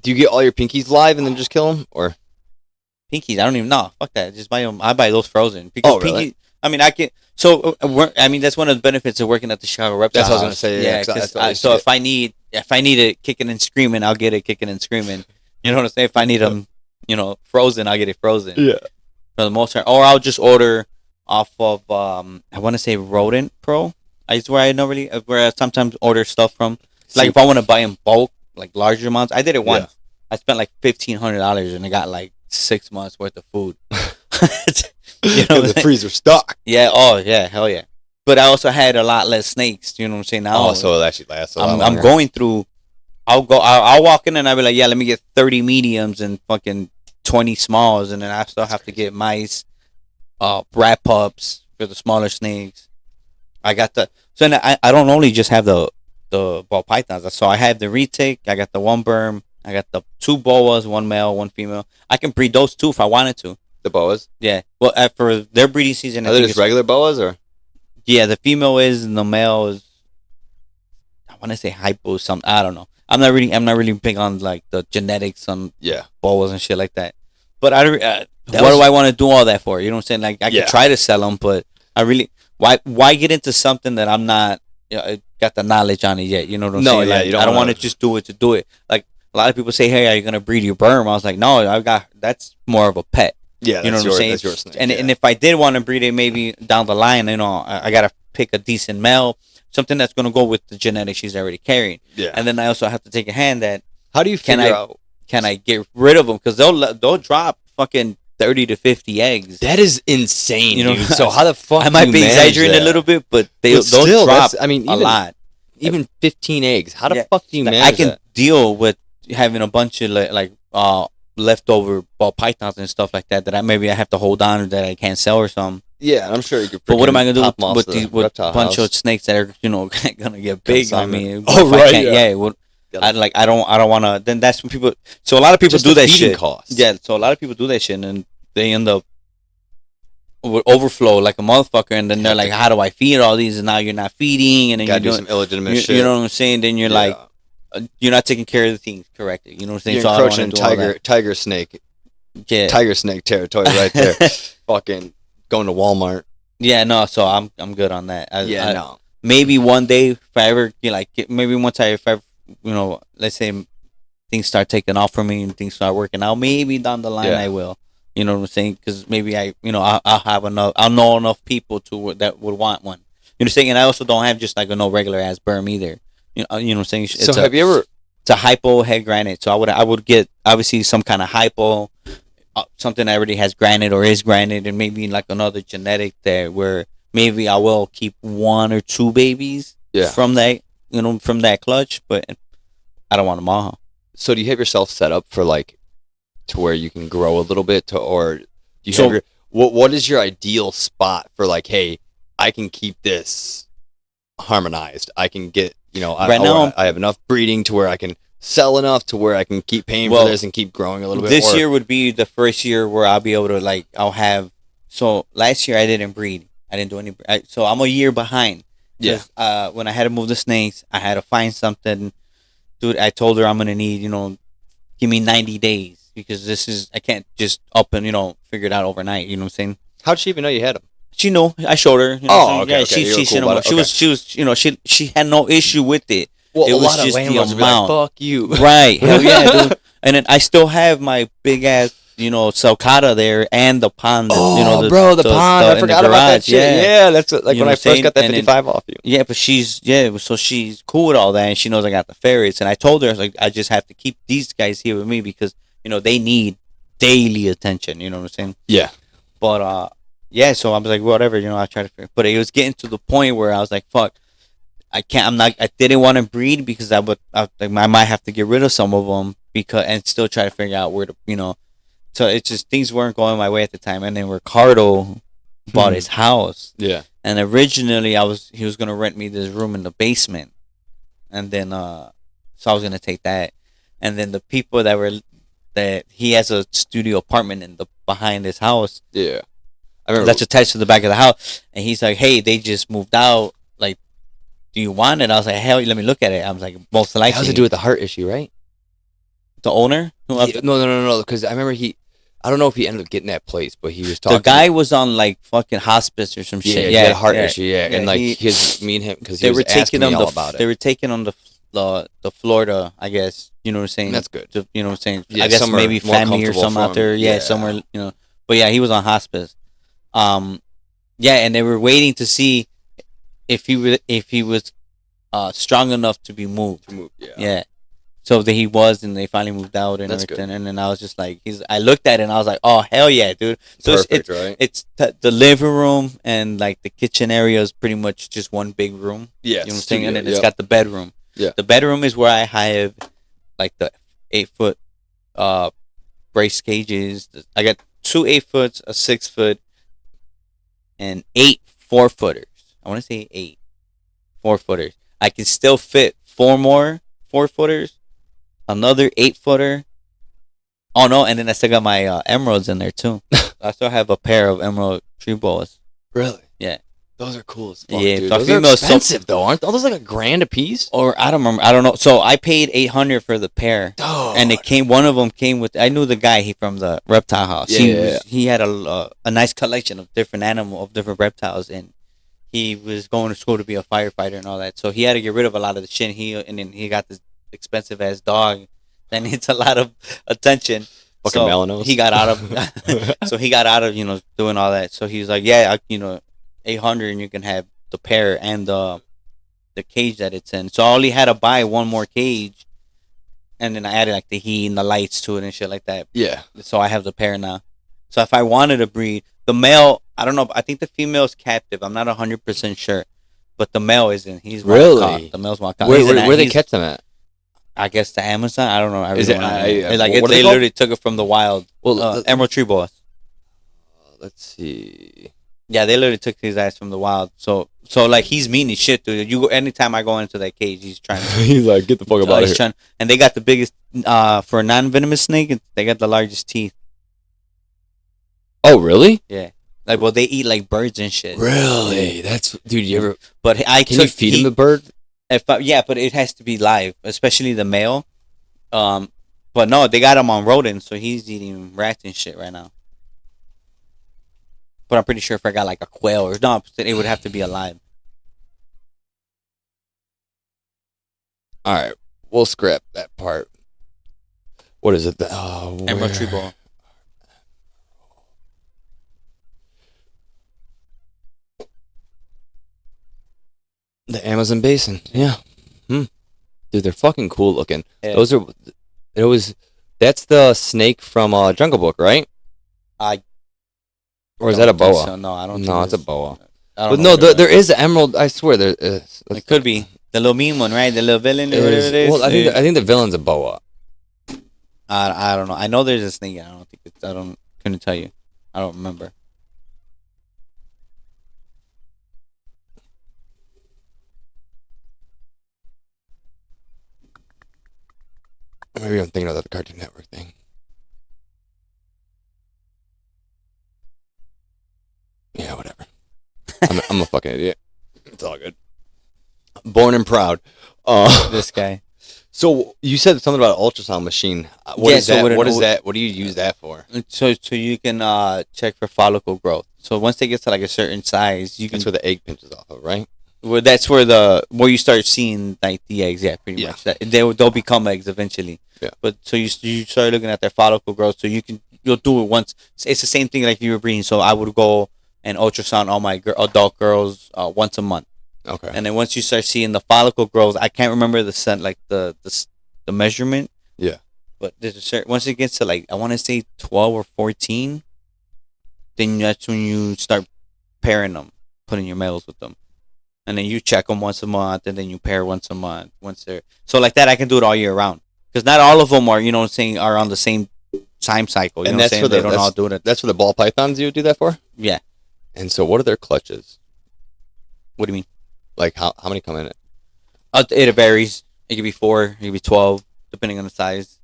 do you get all your pinkies live and then just kill them, or pinkies? I don't even know. Fuck that. Just buy them. I buy those frozen because really? I mean, I can. So, that's one of the benefits of working at the Chicago Reptile. That's what I was gonna say. Yeah. So if I need it kicking and screaming, I'll get it kicking and screaming. You know what I'm saying? If I need them, frozen, I'll get it frozen. Yeah. For the most part, or I'll just order off of I want to say Rodent Pro. Where I sometimes order stuff from. Like if I want to buy in bulk, like larger amounts, I did it once. Yeah. I spent like $1,500 and I got like 6 months worth of food. The freezer stock. Yeah. Oh yeah. Hell yeah. But I also had a lot less snakes. You know what I'm saying? Now, so it actually lasts a lot longer. I'm going through. I'll walk in and I'll be like, let me get 30 mediums and fucking 20 smalls, and then I still have to get mice, rat pups for the smaller snakes. I got I don't only just have the ball pythons. So I have the retic. I got the 1 berm. I got the 2 boas, 1 male, 1 female. I can breed those 2 if I wanted to. The boas? Yeah. Well, for their breeding season, are they just regular boas, or? Yeah, the female is, and the male is. I want to say hypo something. I don't know. I'm not really big on like the genetics on boas and shit like that. But what do I want to do all that for? You know what I'm saying? Like I could try to sell them, but I really why get into something that I'm not got the knowledge on it yet? You know what I'm saying? Yeah, like, I don't want to just do it to do it. Like a lot of people say, "Hey, are you gonna breed your berm?" I was like, "No, that's more of a pet." Yeah, you know what I'm saying. That's your snake, and if I did want to breed it, maybe down the line, I gotta pick a decent male, something that's gonna go with the genetics she's already carrying. Yeah. And then I also have to take a hand that how do you figure out? Can I get rid of them? Because they'll drop fucking 30 to 50 eggs. That is insane, dude. So how the fuck? I might be exaggerating a little bit, but they'll drop. I mean, a lot. Even 15 eggs. How the fuck do you manage? I can deal with having a bunch of like leftover ball pythons and stuff like that I have to hold on, or that I can't sell or something. Yeah, I'm sure you could. But what am I gonna do with a bunch of snakes that are gonna get big? I mean, I don't want to. Then that's when people. So a lot of people do that shit. Cost. Yeah, so a lot of people do that shit, and they end up with overflow like a motherfucker, and then they're like, "How do I feed all these?" And now you're not feeding, and then you're doing some illegitimate shit. You know what I'm saying? Then you're like, you're not taking care of the things correctly. You know what I'm saying? You're encroaching tiger snake. Yeah, tiger snake territory right there. Fucking going to Walmart. Yeah, no. So I'm good on that. No. Maybe one day, if I ever maybe once if I let's say things start taking off for me and things start working out, maybe down the line Yeah. I will. You know what I'm saying? Because maybe I'll have enough. I'll know enough people that would want one. You know what I'm saying? And I also don't have just like a no regular ass berm either. You know what I'm saying? So have you ever? It's a hypo head granite. So I would get obviously some kind of hypo, something that already has granite or is granite, and maybe like another genetic there where maybe I will keep 1 or 2 babies from that from that clutch, but I don't want them all. So do you have yourself set up for like to where you can grow a little bit, or do you have your, what is your ideal spot for like, hey, I can keep this harmonized. I can get I have enough breeding to where I can sell enough to where I can keep paying for this and keep growing a little bit. This year would be the first year where I'll be able to I'll have. So last year I didn't breed. I didn't do any. So I'm a year behind. Yeah. When I had to move the snakes, I had to find something. Dude, I told her I'm gonna need give me 90 days because I can't just up and figure it out overnight. You know what I'm saying? How'd she even know you had them? She knew. I showed her. Okay. She had no issue with it. Well, it a was lot of just the landlords would be like, amount. fuck you. Right. Hell yeah, dude. And then I still have my big ass, sulcata there and the pond. Oh, the pond. I forgot about that shit. Yeah, that's like when I first got that 55 off you. Yeah, but so she's cool with all that, and she knows I got the ferrets. And I told her, I was like, I just have to keep these guys here with me because, they need daily attention. You know what I'm saying? Yeah. But, yeah, so I was like, whatever, I tried to figure. But it was getting to the point where I was like, fuck, I didn't want to breed because I might have to get rid of some of them and still try to figure out where to, so it's just things weren't going my way at the time. And then Ricardo bought his house. Yeah. And originally he was going to rent me this room in the basement. And then, so I was going to take that. And then the people that he has a studio apartment behind his house. Yeah. I remember that's attached to the back of the house. And he's like, hey, they just moved out. Like, do you want it? I was like, hell, let me look at it. I was like, most likely. It has to do with the heart issue, right? The owner? No. Because I remember I don't know if he ended up getting that place, but he was talking. The guy was on like fucking hospice or some shit. He had a heart issue, and like me and him, because he was asking me all about it. They were taking on the Florida, I guess. You know what I'm saying? That's good. You know what I'm saying? Yeah, I guess maybe family or something out there. Yeah, somewhere. But yeah, he was on hospice. Yeah, and they were waiting to see if he was strong enough to be moved. Yeah. So that he was, and they finally moved out and That's everything. Good. And then I was just like, I looked at it and I was like, oh hell yeah, dude. So perfect, right? It's the living room and like the kitchen area is pretty much just one big room. Yeah. You know what I'm saying? And then it's got the bedroom. Yeah. The bedroom is where I have like the 8-foot brace cages. I got 2 8-foots, a 6-foot, and 8 4-footers. I want to say 8 4-footers. I can still fit 4 more 4-footers, another 8-footer. Oh no, and then I still got my emeralds in there too. I still have a pair of emerald tree boas. Really? Yeah. Those are cool as fuck, yeah, dude. Those are expensive though, aren't those like $1,000 a piece? Or I don't remember. I don't know. So I paid $800 for the pair, and one of them came with. I knew the guy from the reptile house. He had a nice collection of different reptiles, and he was going to school to be a firefighter and all that. So he had to get rid of a lot of the shit. And then he got this expensive ass dog that needs a lot of attention. Fucking melanos. He got out of. So he got out of doing all that. So he was like, yeah, $800 and you can have the pair and the cage that it's in. So I only had to buy one more cage, and then I added like the heat and the lights to it and shit like that. Yeah. So I have the pair now. So if I wanted to breed the male, I don't know. I think the female is captive. I'm not 100% sure, but the male isn't. He's really caught. The male's walked out. Where they catch them at? I guess the Amazon. I don't know. They literally took it from the wild. Well, emerald tree boas. Let's see. Yeah, they literally took his ass from the wild. So like he's mean as shit, dude. Anytime I go into that cage, he's trying to. He's like, get the fuck out of here. And they got the biggest for a non-venomous snake. They got the largest teeth. Oh really? Yeah. Like, well, they eat like birds and shit. Really? That's dude. You ever? But can you feed him the bird? Yeah, but it has to be live, especially the male. But no, they got him on rodents, so he's eating rats and shit right now. But I'm pretty sure if I got like a quail or no, it would have to be alive. All right, we'll scrap that part. What is it? Emerald tree boa. The Amazon basin. Yeah. Dude, they're fucking cool looking. Yeah. Those are. It was. That's the snake from Jungle Book, right? Or is that a boa? So. No, I don't. No, it's a boa. I But don't know. no, there is an emerald. I swear there is. It could be the little mean one, right? The little villain or whatever it is. Well, I think the villain's a boa. I don't know. I know there's a snake. I don't think it's. Couldn't tell you. I don't remember. Maybe I'm thinking of the Cartoon Network thing. Yeah, whatever. I'm a fucking idiot. It's all good. Born and proud. This guy. So you said something about an ultrasound machine. What is that? What is that? What do you use that for? So you can check for follicle growth. So once they get to like a certain size, you can. That's where the egg pinches off of, right? Well, that's where you start seeing like the eggs. Yeah, pretty much. They'll become eggs eventually. Yeah. But so you start looking at their follicle growth. So you'll do it once. It's the same thing like you were breeding. So I would go and ultrasound all my adult girls once a month. Okay. And then once you start seeing the follicle growth, I can't remember the measurement. Yeah. But there's a certain, once it gets to like I want to say 12 or 14, then that's when you start pairing them, putting your males with them. And then you check them once a month, and then you pair once a month. So like that, I can do it all year round. Because not all of them are, are on the same time cycle. You know what I'm saying? They don't all do it. That's for the ball pythons you would do that for? Yeah. And so what are their clutches? What do you mean? Like how many come in it? It varies. It could be 4, it could be 12, depending on the size.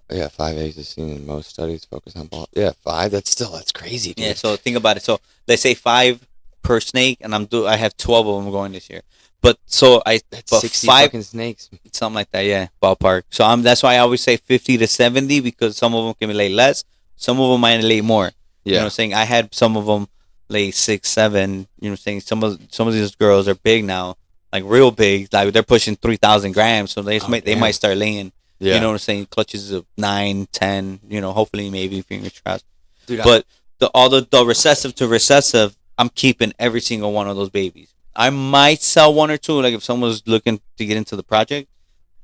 Yeah, 5 eggs is seen in most studies. Focus on ball. Yeah, 5. That's crazy, dude. Yeah. So think about it. So they say 5 per snake, and I have 12 of them going this year. But so that's 60 5 fucking snakes, something like that. Yeah, ballpark. So that's why I always say 50 to 70 because some of them can lay less, some of them might lay more. Yeah. You know what I'm saying? I had some of them lay 6, 7. You know what I'm saying? Some of these girls are big now, like real big. Like they're pushing 3,000 grams, so they might start laying. Yeah. You know what I'm saying? Clutches of 9, 10. Hopefully maybe finger traps. Dude, but the recessive to recessive, I'm keeping every single one of those babies. I might sell 1 or 2, like if someone's looking to get into the project.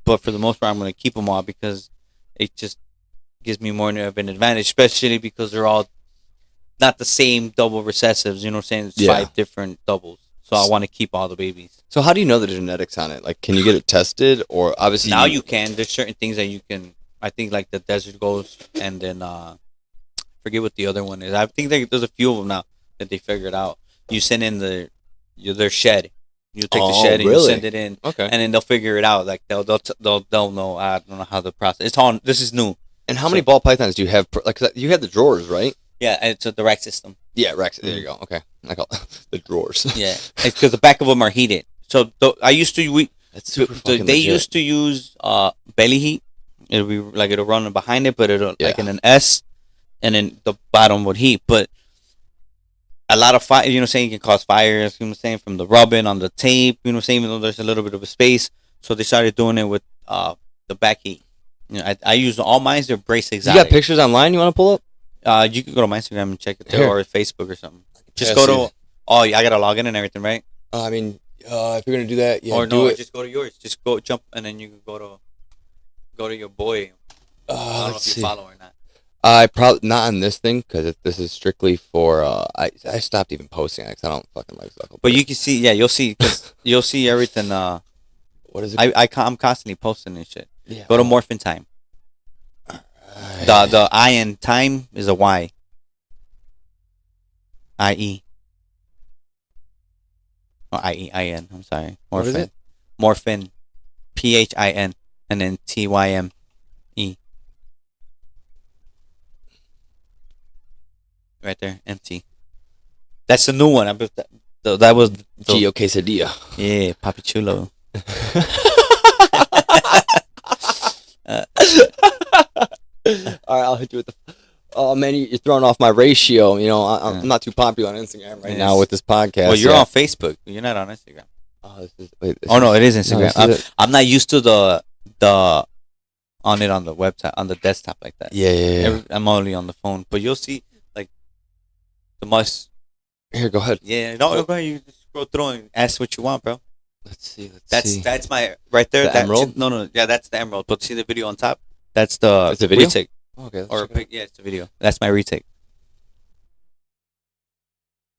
But for the most part, I'm going to keep them all because it just gives me more of an advantage, especially because they're all not the same double recessives. You know what I'm saying? It's 5 different doubles. So I want to keep all the babies. So how do you know the genetics on it? Like, can you get it tested, or obviously now you can? There's certain things that you can. I think like the desert ghost, and then forget what the other one is. I think there's a few of them now that they figured out. You send in their shed. You take the shed and you send it in, okay, and then they'll figure it out. Like they'll know. I don't know how the process. It's on. This is new. And how many ball pythons do you have? Like you have the drawers, right? Yeah, it's a direct system. Yeah, Rex. There you go. Okay, I call it the drawers. Yeah, it's because the back of them are heated. So I used to That's super fucking they legit. used to use belly heat. It'll run behind it, but it'll like in an S, and then the bottom would heat. But a lot of fire, you know what I'm saying, can cause fires. You know what I'm saying, from the rubbing on the tape. You know what I'm saying, even though there's a little bit of a space. So they started doing it with the back heat. I use all mine. They're Brace Exotic. You got pictures online you want to pull up? You can go to my Instagram and check it there, or Facebook or something. Just go to. Oh, I gotta log in and everything, right? I mean, if you're gonna do that, yeah. Or do no, it. just go to yours. Just go jump, and then you can go to your boy. I don't know if you follow or not. I probably not on this thing because this is strictly for. I stopped even posting it because I don't fucking like stuff. But you can see, yeah, you'll see, you'll see everything. What is it? I'm constantly posting this shit. Yeah. Go to Morphin Time. The I in time is a Y. I-E. Oh, I-E-I-N. I'm sorry. Morphin. What is it? Morphin. P-H-I-N. And then T-Y-M-E. Right there. Empty. That's the new one. That was... Gio Quesadilla. Yeah, Papi Chulo. All right, I'll hit you with the. Oh man, you're throwing off my ratio. I'm not too popular on Instagram right now with this podcast. Well, you're on Facebook. You're not on Instagram. Oh, no, it is Instagram. No, I'm not used to the on it on the website on the desktop like that. Yeah. I'm only on the phone, but you'll see like the most. Here, go ahead. Yeah, no, go ahead. You just scroll through and ask what you want, bro. Let's see. That's my right there. The emerald? No, yeah, that's the emerald. But see the video on top? That's the It's a video? retake. Okay. Yeah, it's the video. That's my retake.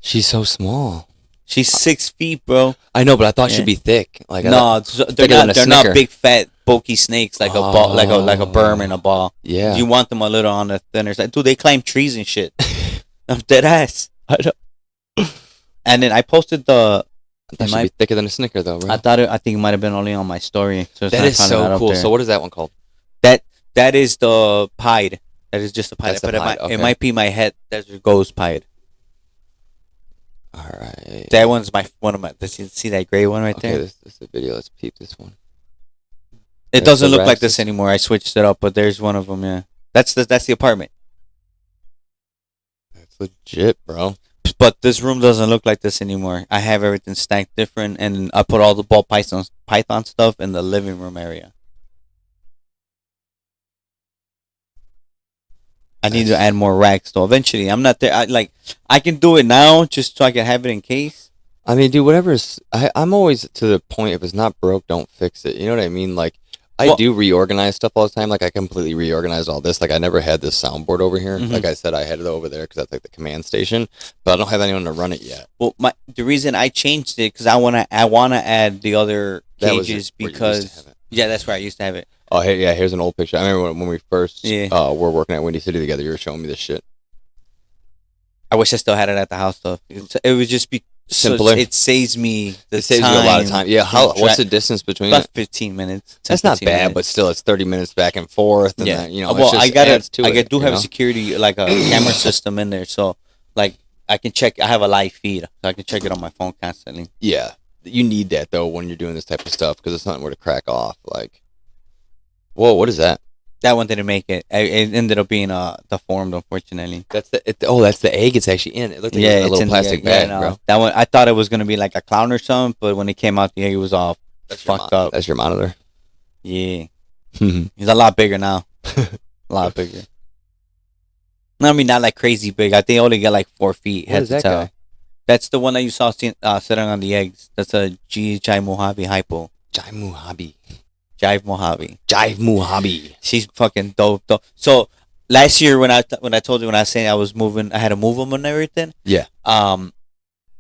She's so small. She's 6 feet, bro. I know, but I thought she'd be thick. Like no, they're not big, fat, bulky snakes like a ball, like a berm and a ball. Yeah. You want them a little on the thinner side. Dude, they climb trees and shit. I'm dead ass. I know. And then I posted the. That should be thicker than a Snicker, though, bro. I think it might have been only on my story. So that is so cool. So what is that one called? That is the pied. That is just a pied. But it might be my head desert ghost pied. All right. That one's one of my. Does you see that gray one right there? This is the video. Let's peep this one. It doesn't look like this anymore. I switched it up, but there's one of them. Yeah, that's the apartment. That's legit, bro. But this room doesn't look like this anymore. I have everything stacked different, and I put all the ball python stuff in the living room area. I need to add more racks though. Eventually, I'm not there. I can do it now just so I can have it in case. I mean, dude, whatever's. I'm always to the point. If it's not broke, don't fix it. You know what I mean? Like, I do reorganize stuff all the time. Like, I completely reorganized all this. Like, I never had this soundboard over here. Mm-hmm. Like I said, I had it over there because that's like the command station. But I don't have anyone to run it yet. Well, the reason I changed it because I wanna add the other cages because that's where I used to have it. Oh, hey, yeah. Here's an old picture. I remember when we first were working at Windy City together. You were showing me this shit. I wish I still had it at the house though. It would just be simpler. So it saves me. It saves you a lot of time. Yeah. What's the distance between about 15 minutes? That's not bad, minutes. But still, it's 30 minutes back and forth. And then, well, I do have a security, like a camera system in there, so like I can check. I have a live feed, so I can check it on my phone constantly. Yeah, you need that though when you're doing this type of stuff because it's nothing where to crack off. Like, whoa, what is that? That one didn't make it. It ended up being deformed, unfortunately. That's the egg. It's actually in it. It looked like it was a little plastic bag, bro. That one, I thought it was gonna be like a clown or something, but when it came out, the egg was all fucked up. That's your monitor. Yeah, he's a lot bigger now. A lot bigger. I mean, not like crazy big. I think I only got like 4 feet. What is that guy? That's the one that you saw sitting on the eggs. That's a GHI Mojave Hypo. Jive Mojave. She's fucking dope. So last year when I told you when I was saying I was moving, I had to move them and everything. Yeah. I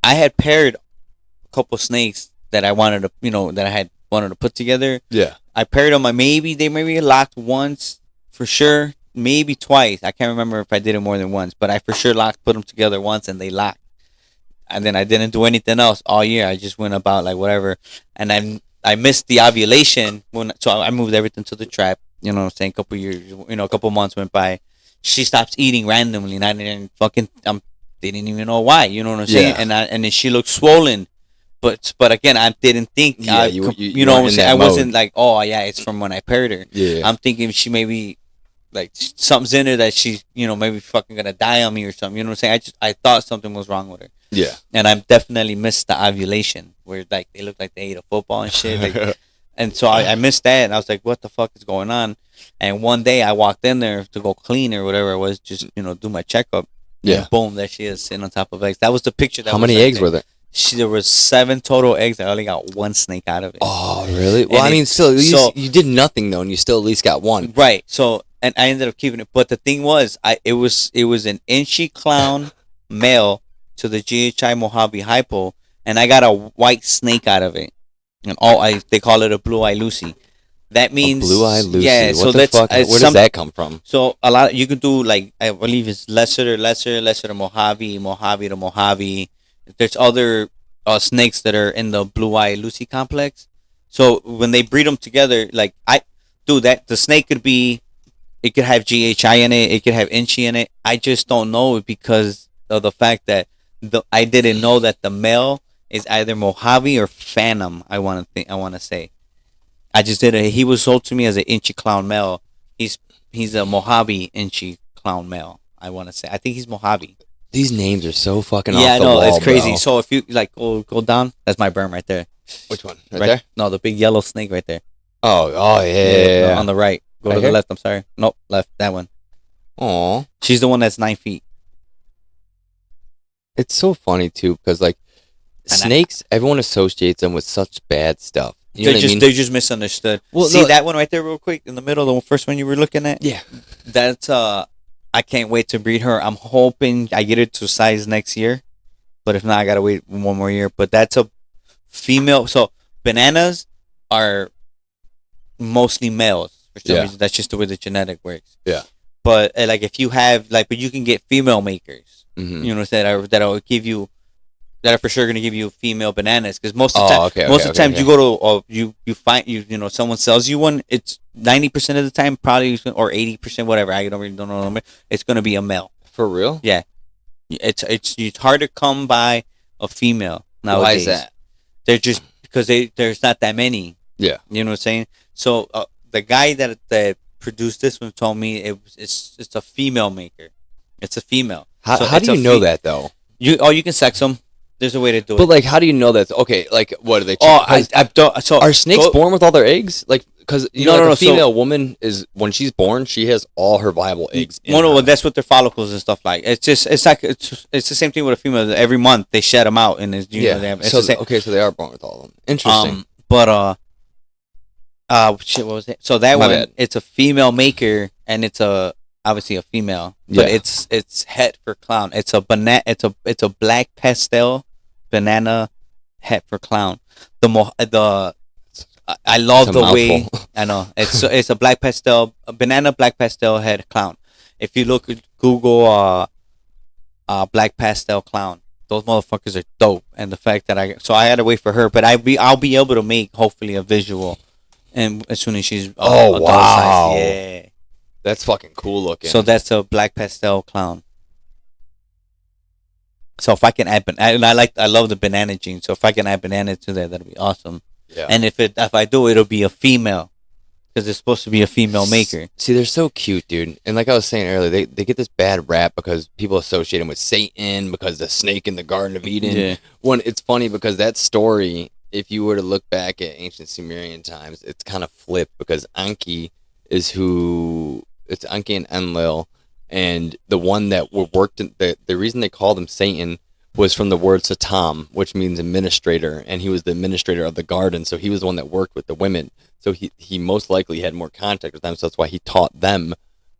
had paired a couple snakes that I wanted to put together. Yeah. I paired them. They maybe locked once for sure, maybe twice. I can't remember if I did it more than once, but I for sure put them together once and they locked. And then I didn't do anything else all year. I just went about like whatever, and I missed the ovulation so I moved everything to the trap. You know what I'm saying? A couple months went by. She stops eating randomly, and I didn't didn't even know why. You know what I'm saying? And then she looked swollen, but again, I didn't think. Yeah, you know what I'm saying? I wasn't like, oh yeah, it's from when I paired her. Yeah. I'm thinking she maybe like something's in her that she's maybe fucking gonna die on me or something. You know what I'm saying? I thought something was wrong with her. Yeah. And I definitely missed the ovulation where like they look like they ate a football and shit. Like, and so I missed that and I was like, what the fuck is going on? And one day I walked in there to go clean or whatever it was, just do my checkup. Yeah. And boom, there she is sitting on top of eggs. That was the picture. How many eggs were there? There was 7 total eggs. I only got 1 snake out of it. Oh, really? Well, I mean, still, you did nothing though, and you still at least got 1. Right. So, and I ended up keeping it. But the thing was, it was an inchy clown male to the GHI Mojave Hypo, and I got a white snake out of it. And they call it a blue-eye Lucy. That means blue-eye Lucy. Yeah. What the fuck? Where does that come from? So a lot you can do like I believe it's lesser to Mojave to Mojave. There's other snakes that are in the blue-eye Lucy complex. So when they breed them together, like the snake could have GHI in it. It could have inchy in it. I just don't know because of the fact that I didn't know that the male is either Mojave or Phantom. I want to say. I just did it. He was sold to me as an inchy clown male. He's a Mojave inchy clown male. I want to say. I think he's Mojave. These names are so fucking off the wall. Yeah, it's crazy. Bro. So if you like go down, that's my berm right there. Which one? Right there? No, the big yellow snake right there. Oh yeah. On the right. Go Right to the here? left. I'm sorry. Nope, left. That one. Aw. She's the one that's 9 feet. It's so funny too, because like snakes, everyone associates them with such bad stuff. You know what I mean? They're just misunderstood. Well, See no- that one right there, real quick, in the middle, the first one you were looking at. Yeah. That's I can't wait to breed her. I'm hoping I get it to size next year, but if not, I gotta wait one more year. But that's a female. So bananas are mostly males for some Yeah. reason. That's just the way the genetic works. Yeah. But like if you have like, but you can get female makers. Mhm. You know, that'll give you. That are for sure gonna give you female bananas because most of the time, most of the times you go to you find you know someone sells you one. It's 90% of the time probably or 80% whatever. I don't know. It's gonna be a male. For real? Yeah, it's hard to come by a female nowadays. Why is that? They're just because there's not that many. Yeah. You know what I'm saying? So the guy that produced this one told me it's a female maker. It's a female. How do you know that though? You can sex them. There's a way to do it. But like, how do you know that? Okay, like, what do they? I don't. So are snakes born with all their eggs? Like, because a female woman is when she's born, she has all her viable eggs. Well, that's what their follicles and stuff like. It's the same thing with a female. Every month they shed them out, and know, they have, so they are born with all of them. Interesting. But shit, what was it? So that My one, bad. it's a female maker, and it's obviously a female, but it's het for clown. It's a black pastel banana het for clown. I love the way I know it's a black pastel banana black pastel het clown. If you look at Google black pastel clown, those motherfuckers are dope. And the fact that I had to wait for her, but I'll be able to make hopefully a visual, and as soon as she's wow, size. Yeah. That's fucking cool looking. So that's a black pastel clown. So if I can add I love the banana gene. So if I can add banana to that, that'd be awesome. Yeah. And if I do, it'll be a female, because it's supposed to be a female maker. See, they're so cute, dude. And like I was saying earlier, they get this bad rap because people associate them with Satan, because the snake in the Garden of Eden. Yeah. When it's funny because that story, if you were to look back at ancient Sumerian times, it's kind of flipped because Anki is who. It's Anki and Enlil, and the one that worked in the reason they called him Satan was from the word Satam, which means administrator, and he was the administrator of the garden, so he was the one that worked with the women. So he most likely had more contact with them, so that's why he taught them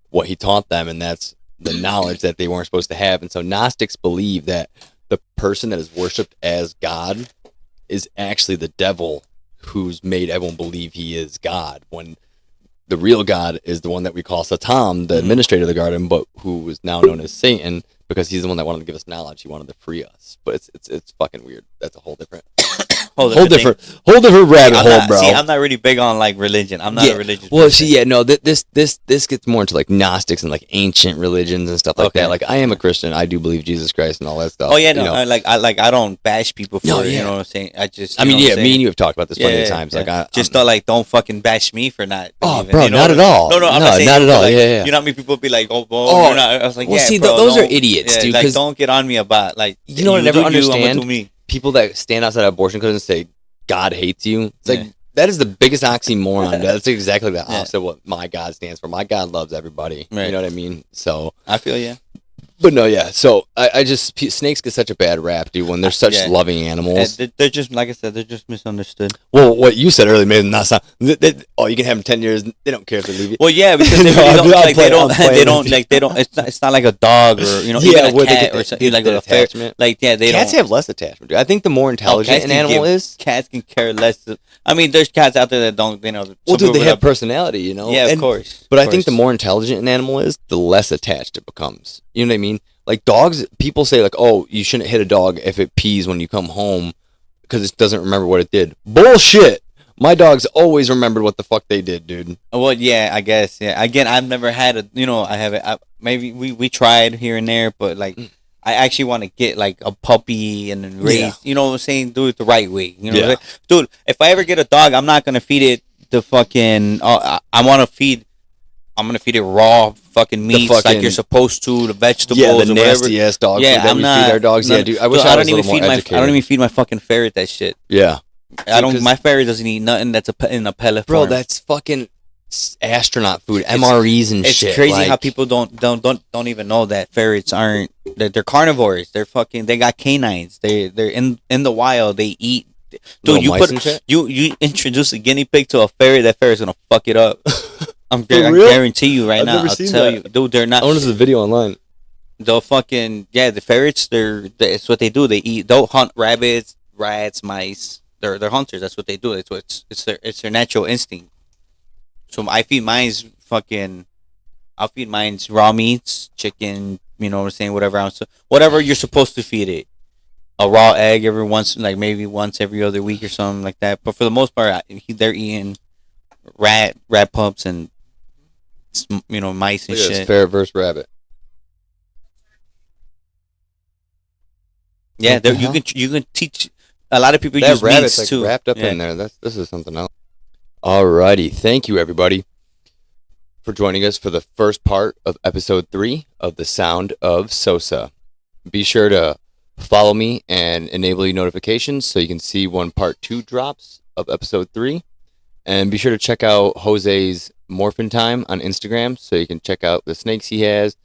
what he taught them, and that's the knowledge that they weren't supposed to have. And so Gnostics believe that the person that is worshipped as God is actually the devil who's made everyone believe he is God, when the real God is the one that we call Satam, the administrator of the garden, but who is now known as Satan, because he's the one that wanted to give us knowledge. He wanted to free us. But it's fucking weird. That's a whole different whole different rabbit hole, bro. See, I'm not really big on like religion. I'm not a religious Well, person. see, no, this gets more into like Gnostics and like ancient religions and stuff like that. Like, I am a Christian. I do believe Jesus Christ and all that stuff. Oh yeah, no, I don't bash people for it. Yeah. You know what I'm saying? Me and you have talked about this plenty of times. Yeah. Like, don't fucking bash me for not. Oh, believing, bro, you know? not at all. No, I'm not saying not at all. Like, yeah. You know how many people be like, you're not. I was like, well, yeah, see, bro, those are idiots, dude. Like, don't get on me about like. You know what I never understand? To me. People that stand outside abortion clinics and say God hates you. It's like that is the biggest oxymoron. That's exactly the opposite of what my God stands for. My God loves everybody. Right. You know what I mean? So I feel you. But no, yeah. So I just snakes get such a bad rap, dude. When they're such loving animals, they're just like I said, they're just misunderstood. Well, what you said earlier made them not sound. You can have them 10 years. They don't care if they leave you. Well, yeah, because they don't. It's not like a dog or even a cat or something like a attachment. Like they cats have less attachment. Dude. I think the more intelligent an animal is, cats can care less. I mean, there's cats out there that don't. Well, dude, they have personality. Yeah, of course. But I think the more intelligent an animal is, the less attached it becomes. You know what I mean? Like dogs, people say like, oh, you shouldn't hit a dog if it pees when you come home because it doesn't remember what it did. Bullshit. My dogs always remembered what the fuck they did, dude. Well, yeah, I guess. Yeah. Again, I've never had I haven't. Maybe we tried here and there, but like, I actually want to get like a puppy and then raise. Yeah. You know what I'm saying? Do it the right way. You know, what I'm saying? Dude. If I ever get a dog, I'm not gonna feed it the fucking. I'm gonna feed it raw fucking meats like you're supposed to, the vegetables. Yeah, the nasty ass dog food that we feed our dogs. Yeah, dude. I wish I was a little more educated. I don't even feed my fucking ferret that shit. Yeah. My ferret doesn't eat nothing that's in a pellet form. Bro, that's fucking astronaut food, MREs and it's shit. crazy like, how people don't even know that ferrets aren't that they're carnivores. They got canines. They're in the wild. They eat. Dude, little mice and shit? you introduce a guinea pig to a ferret, that ferret's gonna fuck it up. I real? guarantee you right I've now. never I'll seen tell that. you, dude. They're not. I want to see the video online. They'll fucking the ferrets. It's what they do. They eat. They'll hunt rabbits, rats, mice. They're hunters. That's what they do. It's their natural instinct. So I feed mine's I'll feed mine's raw meats, chicken. You know what I'm saying? Whatever you're supposed to feed it. A raw egg maybe once every other week or something like that. But for the most part, they're eating rat pups and mice and Look at shit. this ferret versus rabbit. Yeah, What the you can teach a lot of people that use rabbit's meats like too. wrapped up Yeah. in there. This is something else. Alrighty, thank you everybody for joining us for the first part of episode 3 of The Sound of Sosa. Be sure to follow me and enable your notifications so you can see when part 2 drops of episode 3. And be sure to check out Jose's Morphin Time on Instagram so you can check out the snakes he has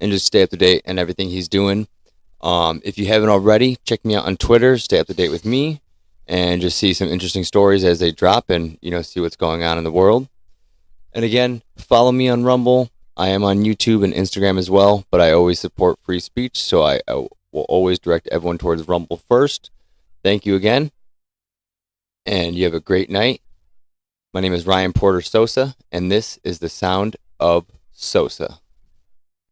and just stay up to date on everything he's doing. If you haven't already, check me out on Twitter, stay up to date with me, and just see some interesting stories as they drop and, see what's going on in the world. And again, follow me on Rumble. I am on YouTube and Instagram as well, but I always support free speech, so I will always direct everyone towards Rumble first. Thank you again, and you have a great night. My name is Ryan Porter Sosa, and this is The Sound of Sosa.